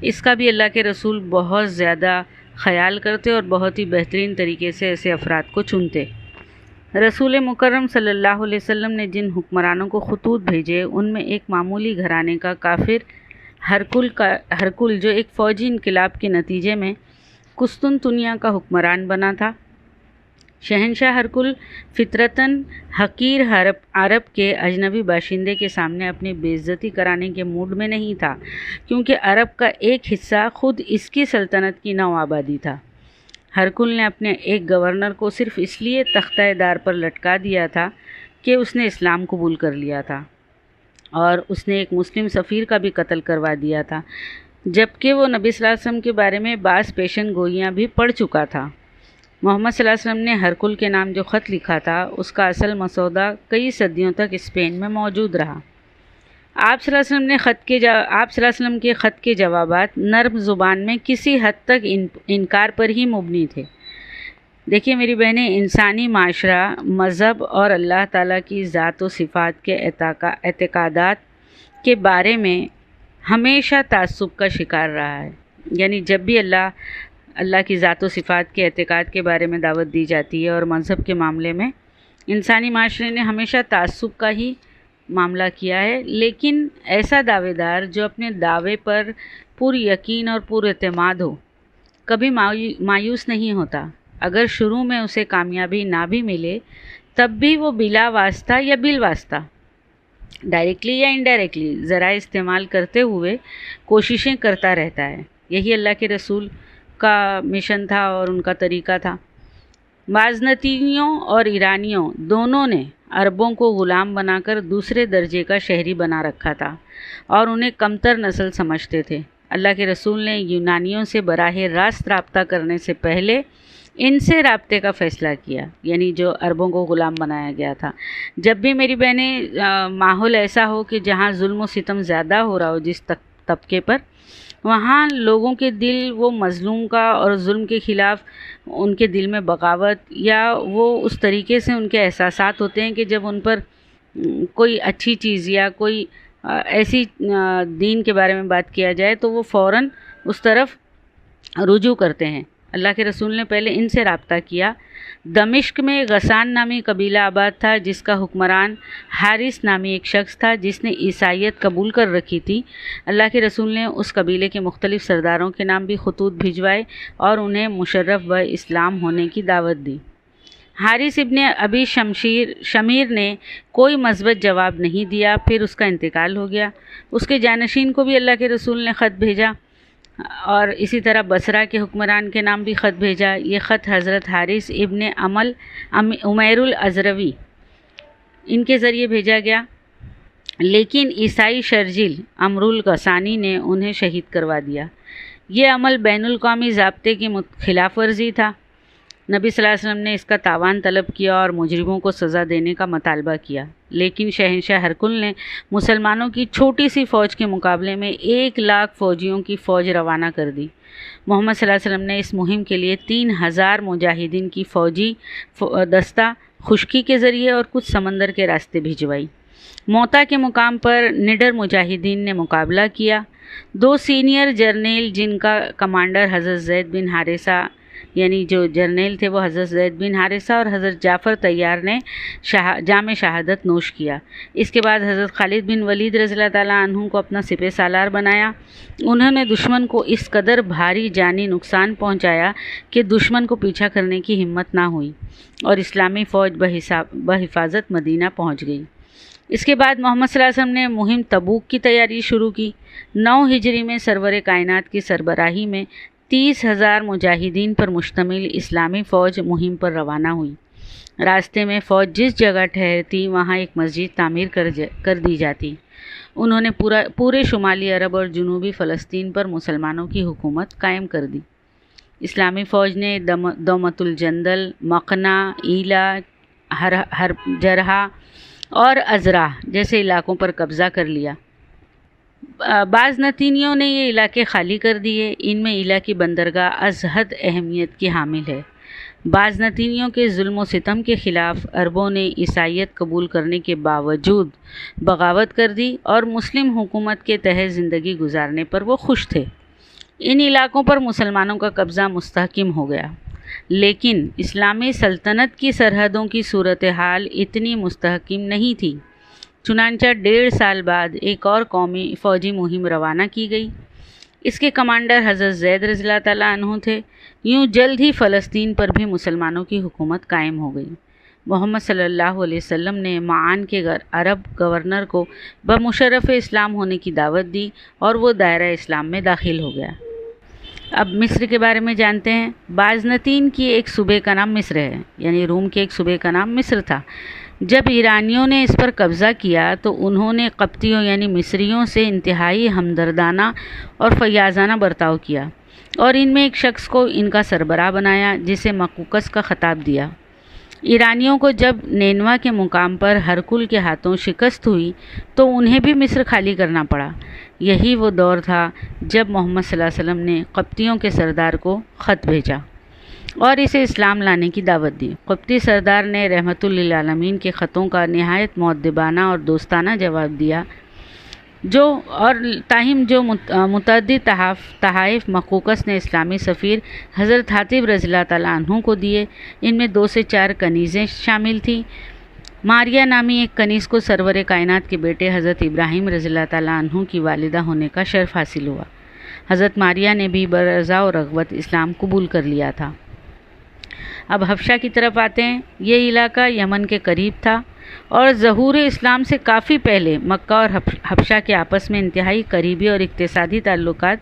اس کا بھی اللہ کے رسول بہت زیادہ خیال کرتے اور بہت ہی بہترین طریقے سے ایسے افراد کو چنتے۔ رسول مکرم صلی اللہ علیہ وسلم نے جن حکمرانوں کو خطوط بھیجے ان میں ایک معمولی گھرانے کا کافر ہرکل جو ایک فوجی انقلاب کے نتیجے میں قسطنطنیہ کا حکمران بنا تھا۔ شہنشاہ ہرکل فطرتاً حقیر عرب کے اجنبی باشندے کے سامنے اپنی بے عزتی کرانے کے موڈ میں نہیں تھا، کیونکہ عرب کا ایک حصہ خود اس کی سلطنت کی نو آبادی تھا۔ ہرکل نے اپنے ایک گورنر کو صرف اس لیے تختہ دار پر لٹکا دیا تھا کہ اس نے اسلام قبول کر لیا تھا، اور اس نے ایک مسلم سفیر کا بھی قتل کروا دیا تھا، جبکہ وہ نبی صلی اللہ علیہ وسلم کے بارے میں بعض پیشن گوئیاں بھی پڑھ چکا تھا۔ محمد صلی اللہ علیہ وسلم نے ہرکل کے نام جو خط لکھا تھا اس کا اصل مسودہ کئی صدیوں تک اسپین میں موجود رہا۔ آپ صلی اللہ علیہ وسلم کے خط کے جوابات نرم زبان میں کسی حد تک انکار پر ہی مبنی تھے۔ دیکھیے میری بہنیں، انسانی معاشرہ مذہب اور اللہ تعالیٰ کی ذات و صفات کے اعتقادات کے بارے میں ہمیشہ تعصب کا شکار رہا ہے۔ یعنی جب بھی اللہ کی ذات و صفات کے اعتقاد کے بارے میں دعوت دی جاتی ہے اور مذہب کے معاملے میں انسانی معاشرے نے ہمیشہ تعصب کا ہی معاملہ کیا ہے، لیکن ایسا دعوے دار جو اپنے دعوے پر پر یقین اور پر اعتماد ہو کبھی مایوس نہیں ہوتا۔ اگر شروع میں اسے کامیابی نہ بھی ملے تب بھی وہ بلا واسطہ یا بالواسطہ، ڈائریکٹلی یا انڈائریکٹلی ذرائع استعمال کرتے ہوئے کوششیں کرتا رہتا ہے۔ یہی اللہ کے رسول کا مشن تھا اور ان کا طریقہ تھا۔ بازنطینیوں اور ایرانیوں دونوں نے عربوں کو غلام بنا کر دوسرے درجے کا شہری بنا رکھا تھا اور انہیں کمتر نسل سمجھتے تھے۔ اللہ کے رسول نے یونانیوں سے براہ راست رابطہ کرنے سے پہلے ان سے رابطے کا فیصلہ کیا، یعنی جو عربوں کو غلام بنایا گیا تھا۔ جب بھی میری بہنیں ماحول ایسا ہو کہ جہاں ظلم و ستم زیادہ ہو رہا ہو جس طبقے پر، وہاں لوگوں کے دل وہ مظلوم کا اور ظلم کے خلاف ان کے دل میں بغاوت یا وہ اس طریقے سے ان کے احساسات ہوتے ہیں کہ جب ان پر کوئی اچھی چیز یا کوئی ایسی دین کے بارے میں بات کیا جائے تو وہ فوراً اس طرف رجوع کرتے ہیں۔ اللہ کے رسول نے پہلے ان سے رابطہ کیا۔ دمشق میں غسان نامی قبیلہ آباد تھا جس کا حکمران حارث نامی ایک شخص تھا جس نے عیسائیت قبول کر رکھی تھی۔ اللہ کے رسول نے اس قبیلے کے مختلف سرداروں کے نام بھی خطوط بھجوائے اور انہیں مشرف و اسلام ہونے کی دعوت دی۔ حارث ابن ابی شمیر نے کوئی مثبت جواب نہیں دیا، پھر اس کا انتقال ہو گیا۔ اس کے جانشین کو بھی اللہ کے رسول نے خط بھیجا اور اسی طرح بصرہ کے حکمران کے نام بھی خط بھیجا۔ یہ خط حضرت حارث ابن عمیر الازروی ان کے ذریعے بھیجا گیا، لیکن عیسائی شرجیل امر الغسانی نے انہیں شہید کروا دیا۔ یہ عمل بین الاقوامی ضابطے کی خلاف ورزی تھا۔ نبی صلی اللہ علیہ وسلم نے اس کا تاوان طلب کیا اور مجرموں کو سزا دینے کا مطالبہ کیا، لیکن شہنشاہ ہرکل نے مسلمانوں کی چھوٹی سی فوج کے مقابلے میں 1,00,000 فوجیوں کی فوج روانہ کر دی۔ محمد صلی اللہ علیہ وسلم نے اس مہم کے لیے 3,000 مجاہدین کی فوجی دستہ خشکی کے ذریعے اور کچھ سمندر کے راستے بھجوائی۔ موتا کے مقام پر نڈر مجاہدین نے مقابلہ کیا۔ 2 سینئر جرنیل جن کا کمانڈر حضرت زید بن حارثہ، یعنی جو جرنیل تھے وہ حضرت زید بن حارثہ اور حضرت جعفر طیار نے جام شہادت نوش کیا۔ اس کے بعد حضرت خالد بن ولید رضی اللہ تعالیٰ عنہ کو اپنا سپہ سالار بنایا۔ انہوں نے دشمن کو اس قدر بھاری جانی نقصان پہنچایا کہ دشمن کو پیچھا کرنے کی ہمت نہ ہوئی اور اسلامی فوج بحفاظت مدینہ پہنچ گئی۔ اس کے بعد محمد صلی اللہ علیہ وسلم نے مہم تبوک کی تیاری شروع کی۔ 9 ہجری میں سرور کائنات کی سربراہی میں 30,000 مجاہدین پر مشتمل اسلامی فوج مہم پر روانہ ہوئی۔ راستے میں فوج جس جگہ ٹھہرتی وہاں ایک مسجد تعمیر کر دی جاتی۔ انہوں نے پورے شمالی عرب اور جنوبی فلسطین پر مسلمانوں کی حکومت قائم کر دی۔ اسلامی فوج نے دومت الجندل، مقنا، ایلا، جرحا اور ازراح جیسے علاقوں پر قبضہ کر لیا۔ بعض نتینیوں نے یہ علاقے خالی کر دیے۔ ان میں ایلا کی بندرگاہ از حد اہمیت کی حامل ہے۔ بعض نتینیوں کے ظلم و ستم کے خلاف عربوں نے عیسائیت قبول کرنے کے باوجود بغاوت کر دی اور مسلم حکومت کے تحت زندگی گزارنے پر وہ خوش تھے۔ ان علاقوں پر مسلمانوں کا قبضہ مستحکم ہو گیا، لیکن اسلامی سلطنت کی سرحدوں کی صورتحال اتنی مستحکم نہیں تھی۔ چنانچہ 1.5 سال بعد ایک اور قومی فوجی مہم روانہ کی گئی۔ اس کے کمانڈر حضرت زید رضی اللہ تعالیٰ عنہ تھے۔ یوں جلد ہی فلسطین پر بھی مسلمانوں کی حکومت قائم ہو گئی۔ محمد صلی اللہ علیہ وسلم نے معان کے عرب گورنر کو بمشرف اسلام ہونے کی دعوت دی اور وہ دائرہ اسلام میں داخل ہو گیا۔ اب مصر کے بارے میں جانتے ہیں۔ بازنطین کی ایک صوبے کا نام مصر ہے، یعنی روم کے ایک صوبے کا نام مصر تھا۔ جب ایرانیوں نے اس پر قبضہ کیا تو انہوں نے قبطیوں یعنی مصریوں سے انتہائی ہمدردانہ اور فیاضانہ برتاؤ کیا اور ان میں ایک شخص کو ان کا سربراہ بنایا جسے مقوقس کا خطاب دیا۔ ایرانیوں کو جب نینوا کے مقام پر ہرکل کے ہاتھوں شکست ہوئی تو انہیں بھی مصر خالی کرنا پڑا۔ یہی وہ دور تھا جب محمد صلی اللہ علیہ وسلم نے قبطیوں کے سردار کو خط بھیجا اور اسے اسلام لانے کی دعوت دی۔ قبطی سردار نے رحمت للعالمین کے خطوں کا نہایت مؤدبانہ اور دوستانہ جواب دیا، تاہم جو متعدد تحائف مقوقس نے اسلامی سفیر حضرت حاتب رضی اللہ تعالیٰ عنہ کو دیے۔ ان میں 2 سے 4 کنیزیں شامل تھیں۔ ماریا نامی ایک کنیز کو سرور کائنات کے بیٹے حضرت ابراہیم رضی اللہ تعالیٰ عنہ کی والدہ ہونے کا شرف حاصل ہوا۔ حضرت ماریا نے بھی برضا و رغبت اسلام قبول کر لیا تھا۔ اب حبشہ کی طرف آتے ہیں۔ یہ علاقہ یمن کے قریب تھا اور ظہور اسلام سے کافی پہلے مکہ اور حبشہ کے آپس میں انتہائی قریبی اور اقتصادی تعلقات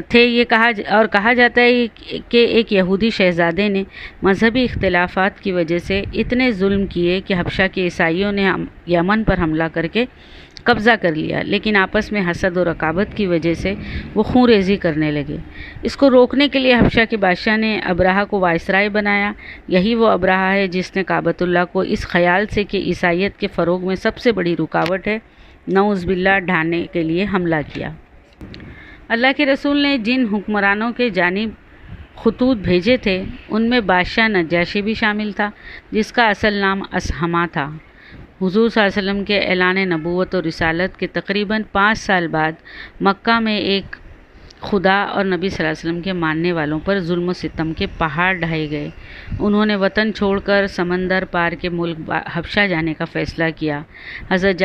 تھے۔ یہ کہا جاتا ہے کہ ایک یہودی شہزادے نے مذہبی اختلافات کی وجہ سے اتنے ظلم کیے کہ حبشہ کے عیسائیوں نے یمن پر حملہ کر کے قبضہ کر لیا، لیکن آپس میں حسد و رقابت کی وجہ سے وہ خون ریزی کرنے لگے۔ اس کو روکنے کے لیے حبشہ کے بادشاہ نے ابرہہ کو وائسرائے بنایا۔ یہی وہ ابرہہ ہے جس نے کعبۃ اللہ کو اس خیال سے کہ عیسائیت کے فروغ میں سب سے بڑی رکاوٹ ہے، نعوذ باللہ، ڈھانے کے لیے حملہ کیا۔ اللہ کے رسول نے جن حکمرانوں کے جانب خطوط بھیجے تھے ان میں بادشاہ نجاشی بھی شامل تھا، جس کا اصل نام اسہمہ تھا۔ حضور صلی اللہ علیہ وسلم کے اعلان نبوت اور رسالت کے تقریباً 5 سال بعد مکہ میں ایک خدا اور نبی صلی اللہ علیہ وسلم کے ماننے والوں پر ظلم و ستم کے پہاڑ ڈھائے گئے۔ انہوں نے وطن چھوڑ کر سمندر پار کے ملک حبشہ جانے کا فیصلہ کیا۔ حضرت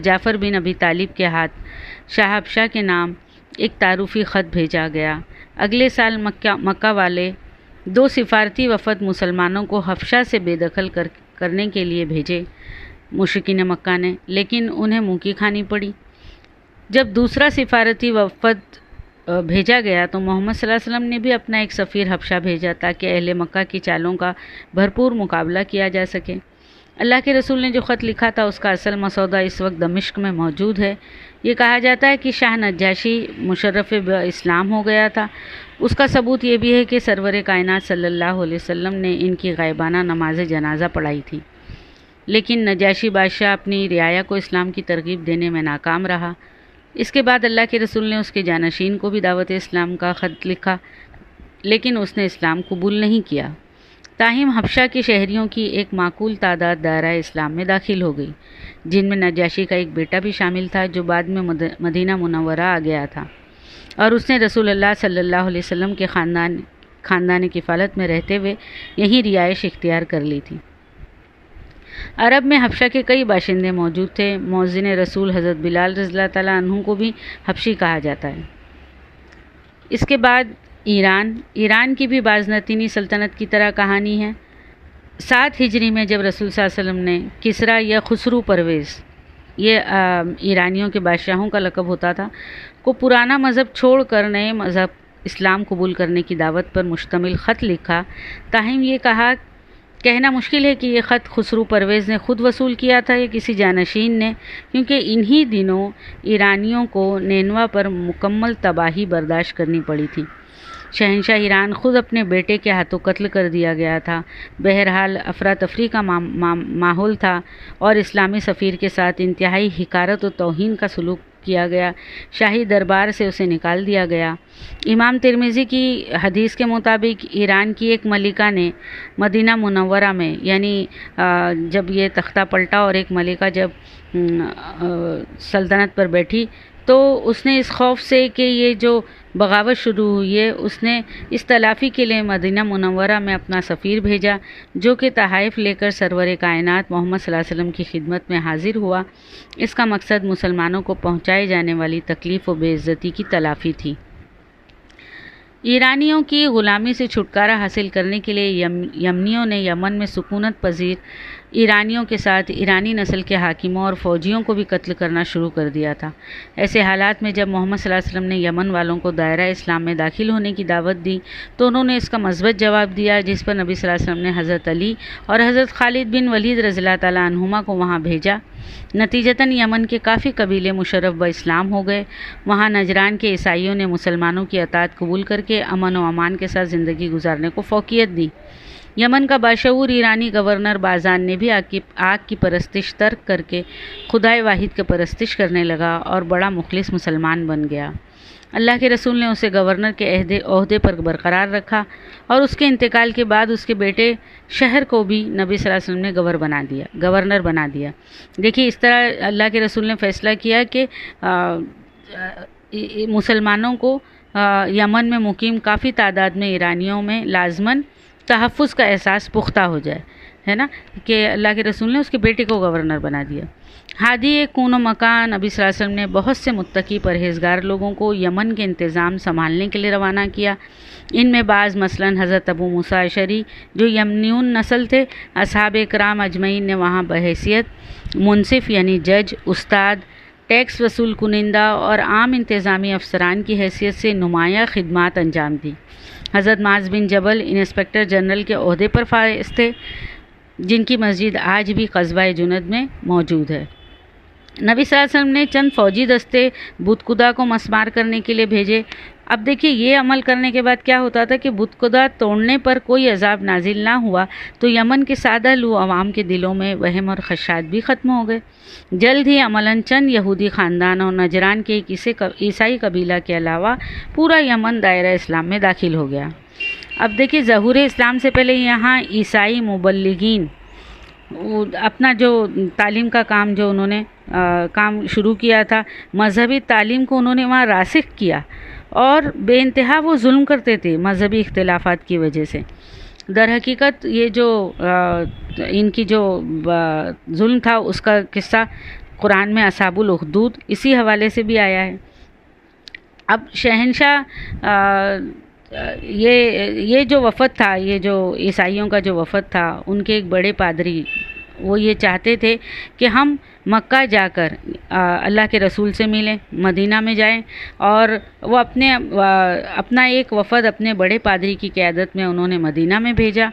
جعفر بن ابی طالب کے ہاتھ شاہ حبشہ کے نام ایک تعارفی خط بھیجا گیا۔ اگلے سال مکہ والے 2 سفارتی وفد مسلمانوں کو حبشہ سے بے دخل کرنے کے لیے بھیجے مشرکین مکہ نے، لیکن انہیں منہ کی کھانی پڑی۔ جب دوسرا سفارتی وفد بھیجا گیا تو محمد صلی اللہ علیہ وسلم نے بھی اپنا ایک سفیر حبشہ بھیجا تاکہ اہل مکہ کی چالوں کا بھرپور مقابلہ کیا جا سکے۔ اللہ کے رسول نے جو خط لکھا تھا اس کا اصل مسودہ اس وقت دمشق میں موجود ہے۔ یہ کہا جاتا ہے کہ شاہ نجاشی مشرف اسلام ہو گیا تھا۔ اس کا ثبوت یہ بھی ہے کہ سرور کائنات صلی اللہ علیہ وسلم نے ان کی غائبانہ نماز جنازہ پڑھائی تھی، لیکن نجاشی بادشاہ اپنی رعایا کو اسلام کی ترغیب دینے میں ناکام رہا۔ اس کے بعد اللہ کے رسول نے اس کے جانشین کو بھی دعوت اسلام کا خط لکھا، لیکن اس نے اسلام قبول نہیں کیا۔ تاہم حبشہ کے شہریوں کی ایک معقول تعداد دائرہ اسلام میں داخل ہو گئی، جن میں نجاشی کا ایک بیٹا بھی شامل تھا جو بعد میں مدینہ منورہ آ گیا تھا، اور اس نے رسول اللہ صلی اللہ علیہ وسلم کے خاندان کفالت میں رہتے ہوئے یہیں رہائش اختیار کر لی تھی۔ عرب میں حبشہ کے کئی باشندے موجود تھے۔ مؤذن رسول حضرت بلال رضی اللہ تعالیٰ عنہ کو بھی حبشی کہا جاتا ہے۔ اس کے بعد ایران کی بھی بازنطینی سلطنت کی طرح کہانی ہے۔ 7 ہجری میں جب رسول صلی اللہ علیہ وسلم نے کسرا یا خسرو پرویز، یہ ایرانیوں کے بادشاہوں کا لقب ہوتا تھا، کو پرانا مذہب چھوڑ کر نئے مذہب اسلام قبول کرنے کی دعوت پر مشتمل خط لکھا۔ تاہم یہ کہنا مشکل ہے کہ یہ خط خسرو پرویز نے خود وصول کیا تھا یا کسی جانشین نے، کیونکہ انہی دنوں ایرانیوں کو نینوا پر مکمل تباہی برداشت کرنی پڑی تھی۔ شہنشاہ ایران خود اپنے بیٹے کے ہاتھوں قتل کر دیا گیا تھا۔ بہرحال افراتفری کا ماحول تھا اور اسلامی سفیر کے ساتھ انتہائی حقارت و توہین کا سلوک کیا گیا۔ شاہی دربار سے اسے نکال دیا گیا۔ امام ترمذی کی حدیث کے مطابق ایران کی ایک ملکہ نے مدینہ منورہ میں، یعنی جب یہ تختہ پلٹا اور ایک ملکہ جب سلطنت پر بیٹھی تو اس نے اس خوف سے کہ یہ جو بغاوت شروع ہوئی ہے، اس نے اس تلافی کے لیے مدینہ منورہ میں اپنا سفیر بھیجا، جو کہ تحائف لے کر سرور کائنات محمد صلی اللہ علیہ وسلم کی خدمت میں حاضر ہوا۔ اس کا مقصد مسلمانوں کو پہنچائی جانے والی تکلیف و بے عزتی کی تلافی تھی۔ ایرانیوں کی غلامی سے چھٹکارا حاصل کرنے کے لیے یمنیوں نے یمن میں سکونت پذیر ایرانیوں کے ساتھ ایرانی نسل کے حاکموں اور فوجیوں کو بھی قتل کرنا شروع کر دیا تھا۔ ایسے حالات میں جب محمد صلی اللہ علیہ وسلم نے یمن والوں کو دائرہ اسلام میں داخل ہونے کی دعوت دی تو انہوں نے اس کا مثبت جواب دیا، جس پر نبی صلی اللہ علیہ وسلم نے حضرت علی اور حضرت خالد بن ولید رضی اللہ تعالیٰ عنہما کو وہاں بھیجا۔ نتیجتاً یمن کے کافی قبیلے مشرف با اسلام ہو گئے۔ وہاں نجران کے عیسائیوں نے مسلمانوں کی اطاعت قبول کر کے امن و امان کے ساتھ زندگی گزارنے کو فوقیت دی۔ یمن کا باشعور ایرانی گورنر بازان نے بھی آگ کی پرستش ترک کر کے خدائے واحد کی پرستش کرنے لگا اور بڑا مخلص مسلمان بن گیا۔ اللہ کے رسول نے اسے گورنر کے عہدے پر برقرار رکھا اور اس کے انتقال کے بعد اس کے بیٹے شہر کو بھی نبی صلی اللہ علیہ وسلم نے گورنر بنا دیا۔ دیکھیے اس طرح اللہ کے رسول نے فیصلہ کیا کہ مسلمانوں کو یمن میں مقیم کافی تعداد میں ایرانیوں میں لازماً تحفظ کا احساس پختہ ہو جائے، ہے نا، کہ اللہ کے رسول نے اس کے بیٹے کو گورنر بنا دیا۔ ہادی کون و مکان نبی صلی اللہ علیہ وسلم نے بہت سے متقی پرہیزگار لوگوں کو یمن کے انتظام سنبھالنے کے لیے روانہ کیا۔ ان میں بعض مثلاً حضرت ابو موسیٰ اشعری جو یمنیون نسل تھے، اصحاب کرام اجمعین نے وہاں بحیثیت منصف یعنی جج، استاد، ٹیکس وصول کنندہ اور عام انتظامی افسران کی حیثیت سے نمایاں خدمات انجام دی۔ حضرت معاذ بن جبل انسپکٹر جنرل کے عہدے پر فائز تھے، جن کی مسجد آج بھی قصبہ جند میں موجود ہے۔ نبی صلی اللہ علیہ وسلم نے چند فوجی دستے بت خدا کو مسمار کرنے کے لیے بھیجے۔ اب دیکھیے یہ عمل کرنے کے بعد کیا ہوتا تھا کہ بت خدا توڑنے پر کوئی عذاب نازل نہ ہوا تو یمن کے سادہ لو عوام کے دلوں میں وہم اور خدشات بھی ختم ہو گئے۔ جلد ہی عملاً چند یہودی خاندان اور نجران کے ایک عیسائی قبیلہ کے علاوہ پورا یمن دائرہ اسلام میں داخل ہو گیا۔ اب دیکھیے ظہور اسلام سے پہلے یہاں عیسائی مبلغین اپنا جو تعلیم کا کام جو انہوں نے کام شروع کیا تھا، مذہبی تعلیم کو انہوں نے وہاں راسخ کیا اور بے انتہا وہ ظلم کرتے تھے مذہبی اختلافات کی وجہ سے۔ در حقیقت یہ جو ان کی جو ظلم تھا اس کا قصہ قرآن میں اصحاب الاخدود اسی حوالے سے بھی آیا ہے۔ اب شہنشاہ یہ جو وفد تھا، یہ جو عیسائیوں کا جو وفد تھا، ان کے ایک بڑے پادری وہ یہ چاہتے تھے کہ ہم مکہ جا کر اللہ کے رسول سے ملیں، مدینہ میں جائیں، اور وہ اپنا ایک وفد اپنے بڑے پادری کی قیادت میں انہوں نے مدینہ میں بھیجا،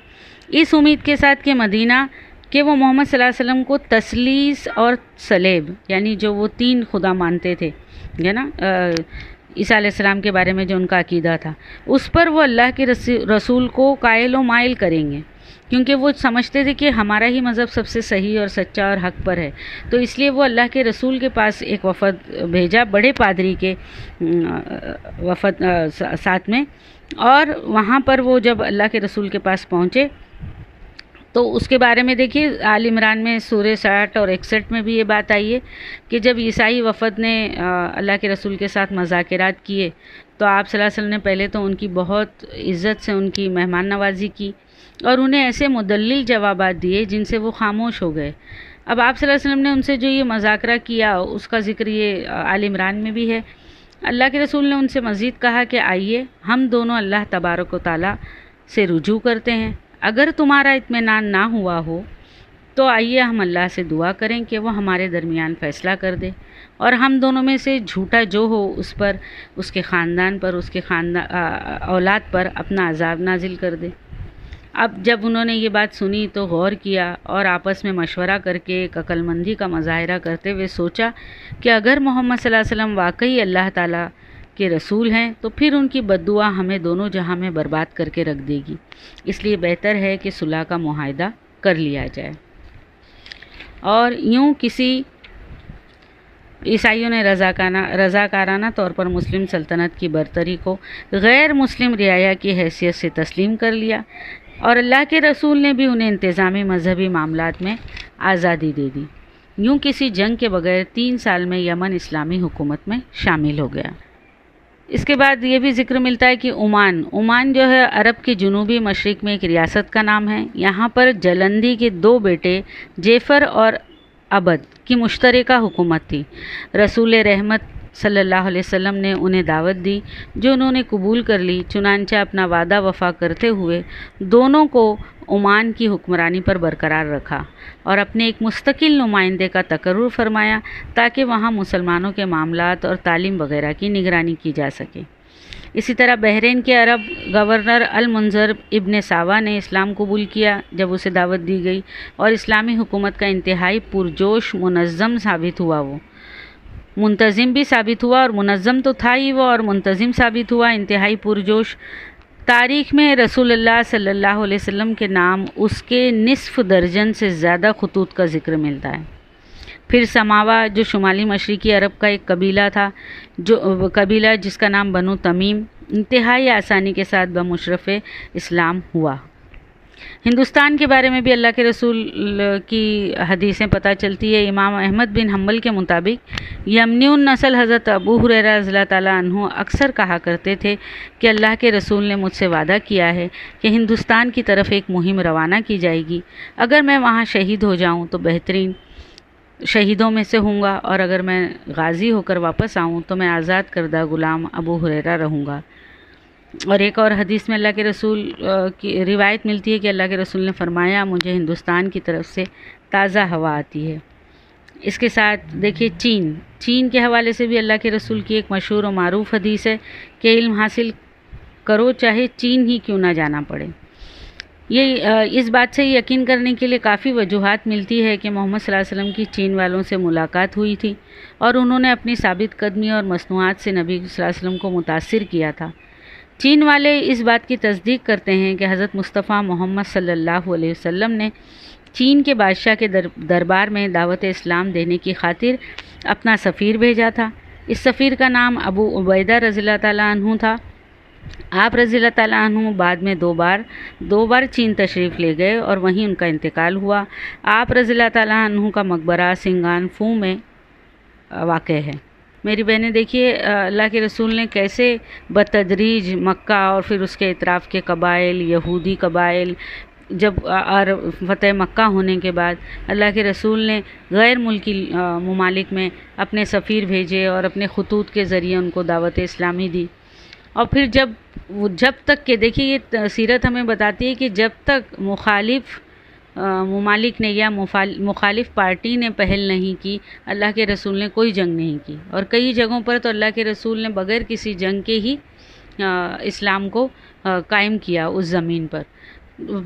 اس امید کے ساتھ کہ مدینہ کہ وہ محمد صلی اللہ علیہ وسلم کو تثلیث اور صلیب یعنی جو وہ تین خدا مانتے تھے، ہے نا، عیسیٰ علیہ السلام کے بارے میں جو ان کا عقیدہ تھا، اس پر وہ اللہ کے رسول کو قائل و مائل کریں گے، کیونکہ وہ سمجھتے تھے کہ ہمارا ہی مذہب سب سے صحیح اور سچا اور حق پر ہے۔ تو اس لیے وہ اللہ کے رسول کے پاس ایک وفد بھیجا بڑے پادری کے وفد ساتھ میں، اور وہاں پر وہ جب اللہ کے رسول کے پاس پہنچے تو اس کے بارے میں دیکھیے آل عمران میں سورہ 60 اور 61 میں بھی یہ بات آئی ہے کہ جب عیسائی وفد نے اللہ کے رسول کے ساتھ مذاکرات کیے تو آپ صلی اللہ علیہ وسلم نے پہلے تو ان کی بہت عزت سے ان کی مہمان نوازی کی اور انہیں ایسے مدلل جوابات دیے جن سے وہ خاموش ہو گئے۔ اب آپ صلی اللہ علیہ وسلم نے ان سے جو یہ مذاکرہ کیا اس کا ذکر یہ آل عمران میں بھی ہے۔ اللہ کے رسول نے ان سے مزید کہا کہ آئیے ہم دونوں اللہ تبارک و تعالیٰ سے رجوع کرتے ہیں، اگر تمہارا اطمینان نہ ہوا ہو تو آئیے ہم اللہ سے دعا کریں کہ وہ ہمارے درمیان فیصلہ کر دے اور ہم دونوں میں سے جھوٹا جو ہو اس پر، اس کے خاندان پر، اس کے اولاد پر اپنا عذاب نازل کر دے۔ اب جب انہوں نے یہ بات سنی تو غور کیا اور آپس میں مشورہ کر کے ایک عقل مندی کا مظاہرہ کرتے ہوئے سوچا کہ اگر محمد صلی اللہ علیہ وسلم واقعی اللہ تعالیٰ کے رسول ہیں تو پھر ان کی بد دعا ہمیں دونوں جہاں میں برباد کر کے رکھ دے گی، اس لیے بہتر ہے کہ صلح کا معاہدہ کر لیا جائے۔ اور یوں کسی عیسائیوں نے رضاکارانہ طور پر مسلم سلطنت کی برتری کو غیر مسلم رعایا کی حیثیت سے تسلیم کر لیا، اور اللہ کے رسول نے بھی انہیں انتظامی مذہبی معاملات میں آزادی دے دی۔ یوں کسی جنگ کے بغیر 3 سال میں یمن اسلامی حکومت میں شامل ہو گیا۔ اس کے بعد یہ بھی ذکر ملتا ہے کہ عمان جو ہے عرب کے جنوبی مشرق میں ایک ریاست کا نام ہے۔ یہاں پر جلندی کے 2 بیٹے جعفر اور عبد کی مشترکہ حکومت تھی۔ رسول رحمت صلی اللہ علیہ وسلم نے انہیں دعوت دی جو انہوں نے قبول کر لی، چنانچہ اپنا وعدہ وفا کرتے ہوئے دونوں کو عمان کی حکمرانی پر برقرار رکھا اور اپنے ایک مستقل نمائندے کا تقرر فرمایا تاکہ وہاں مسلمانوں کے معاملات اور تعلیم وغیرہ کی نگرانی کی جا سکے۔ اسی طرح بحرین کے عرب گورنر المنذر ابن ساوا نے اسلام قبول کیا جب اسے دعوت دی گئی، اور اسلامی حکومت کا انتہائی پرجوش منظم ثابت ہوا۔ وہ منتظم بھی ثابت ہوا، اور منظم تو تھا ہی وہ، اور منتظم ثابت ہوا، انتہائی پرجوش۔ تاریخ میں رسول اللہ صلی اللہ علیہ وسلم کے نام اس کے نصف درجن سے زیادہ خطوط کا ذکر ملتا ہے۔ پھر سماوا جو شمالی مشرقی عرب کا ایک قبیلہ جس کا نام بنو تمیم انتہائی آسانی کے ساتھ بمشرف اسلام ہوا۔ ہندوستان کے بارے میں بھی اللہ کے رسول کی حدیثیں پتہ چلتی ہے۔ امام احمد بن حنبل کے مطابق یمنی النسل حضرت ابو ہریرہ رضی اللہ تعالیٰ عنہ اکثر کہا کرتے تھے کہ اللہ کے رسول نے مجھ سے وعدہ کیا ہے کہ ہندوستان کی طرف ایک مہم روانہ کی جائے گی، اگر میں وہاں شہید ہو جاؤں تو بہترین شہیدوں میں سے ہوں گا، اور اگر میں غازی ہو کر واپس آؤں تو میں آزاد کردہ غلام ابو ہریرہ رہوں گا۔ اور ایک اور حدیث میں اللہ کے رسول کی روایت ملتی ہے کہ اللہ کے رسول نے فرمایا مجھے ہندوستان کی طرف سے تازہ ہوا آتی ہے۔ اس کے ساتھ دیکھیے چین کے حوالے سے بھی اللہ کے رسول کی ایک مشہور و معروف حدیث ہے کہ علم حاصل کرو چاہے چین ہی کیوں نہ جانا پڑے۔ یہ اس بات سے یقین کرنے کے لیے کافی وجوہات ملتی ہے کہ محمد صلی اللہ علیہ وسلم کی چین والوں سے ملاقات ہوئی تھی اور انہوں نے اپنی ثابت قدمی اور مصنوعات سے نبی صلی اللہ علیہ وسلم کو متاثر کیا تھا۔ چین والے اس بات کی تصدیق کرتے ہیں کہ حضرت مصطفیٰ محمد صلی اللہ علیہ وسلم نے چین کے بادشاہ کے دربار میں دعوت اسلام دینے کی خاطر اپنا سفیر بھیجا تھا۔ اس سفیر کا نام ابو عبیدہ رضی اللہ تعالیٰ عنہ تھا۔ آپ رضی اللہ تعالیٰ عنہ بعد میں دو بار چین تشریف لے گئے اور وہیں ان کا انتقال ہوا۔ آپ رضی اللہ تعالیٰ عنہ کا مقبرہ سنگان فو میں واقع ہے۔ میری بہنیں دیکھیے اللہ کے رسول نے کیسے بتدریج مکہ اور پھر اس کے اطراف کے قبائل، یہودی قبائل، جب اور فتح مکہ ہونے کے بعد اللہ کے رسول نے غیر ملکی ممالک میں اپنے سفیر بھیجے اور اپنے خطوط کے ذریعے ان کو دعوت اسلامی دی۔ اور پھر جب تک کہ دیکھیے یہ سیرت ہمیں بتاتی ہے کہ جب تک مخالف ممالک نے یا مخالف پارٹی نے پہل نہیں کی، اللہ کے رسول نے کوئی جنگ نہیں کی، اور کئی جگہوں پر تو اللہ کے رسول نے بغیر کسی جنگ کے ہی اسلام کو قائم کیا اس زمین پر۔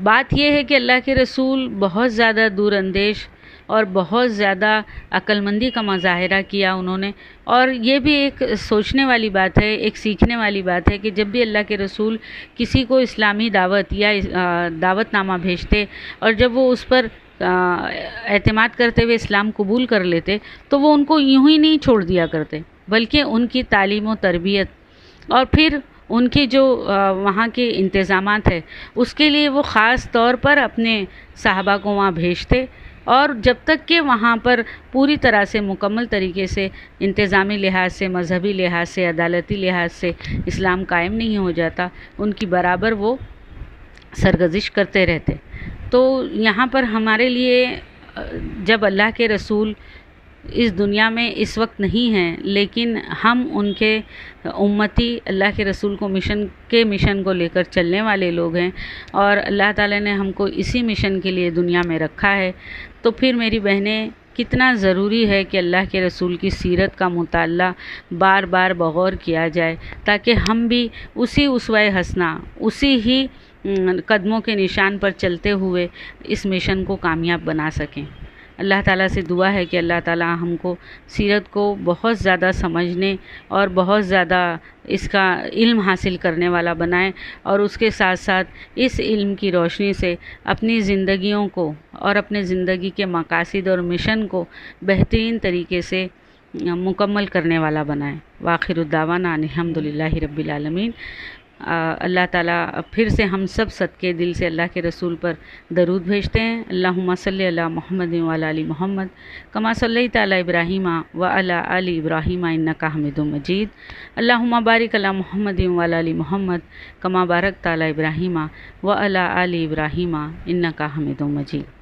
بات یہ ہے کہ اللہ کے رسول بہت زیادہ دور اندیش اور بہت زیادہ عقل مندی کا مظاہرہ کیا انہوں نے، اور یہ بھی ایک سوچنے والی بات ہے، ایک سیکھنے والی بات ہے کہ جب بھی اللہ کے رسول کسی کو اسلامی دعوت یا دعوت نامہ بھیجتے اور جب وہ اس پر اعتماد کرتے ہوئے اسلام قبول کر لیتے تو وہ ان کو یوں ہی نہیں چھوڑ دیا کرتے، بلکہ ان کی تعلیم و تربیت اور پھر ان کے جو وہاں کے انتظامات ہے اس کے لیے وہ خاص طور پر اپنے صحابہ کو وہاں بھیجتے، اور جب تک کہ وہاں پر پوری طرح سے مکمل طریقے سے انتظامی لحاظ سے، مذہبی لحاظ سے، عدالتی لحاظ سے اسلام قائم نہیں ہو جاتا، ان کی برابر وہ سرگزش کرتے رہتے۔ تو یہاں پر ہمارے لیے جب اللہ کے رسول اس دنیا میں اس وقت نہیں ہیں، لیکن ہم ان کے امتی، اللہ کے رسول کو مشن کو لے کر چلنے والے لوگ ہیں، اور اللہ تعالیٰ نے ہم کو اسی مشن کے لیے دنیا میں رکھا ہے۔ تو پھر میری بہنیں، کتنا ضروری ہے کہ اللہ کے رسول کی سیرت کا مطالعہ بار بار بغور کیا جائے، تاکہ ہم بھی اسی اسوہ حسنہ، اسی ہی قدموں کے نشان پر چلتے ہوئے اس مشن کو کامیاب بنا سکیں۔ اللہ تعالیٰ سے دعا ہے کہ اللہ تعالیٰ ہم کو سیرت کو بہت زیادہ سمجھنے اور بہت زیادہ اس کا علم حاصل کرنے والا بنائے، اور اس کے ساتھ ساتھ اس علم کی روشنی سے اپنی زندگیوں کو اور اپنے زندگی کے مقاصد اور مشن کو بہترین طریقے سے مکمل کرنے والا بنائے۔ وآخر الدعوانا ان الحمد للہ رب العالمین۔ اللہ تعالیٰ پھر سے ہم سب صدقے دل سے اللہ کے رسول پر درود بھیجتے ہیں۔ اللہم صلی علی محمد وعلی آل محمد کما صلیت علی ابراہیم وعلی آل ابراہیم انک حمید مجید۔ اللہم بارک علی محمد وعلی آل محمد کما بارکت علی ابراہیم وعلی آل ابراہیم انک حمید مجید۔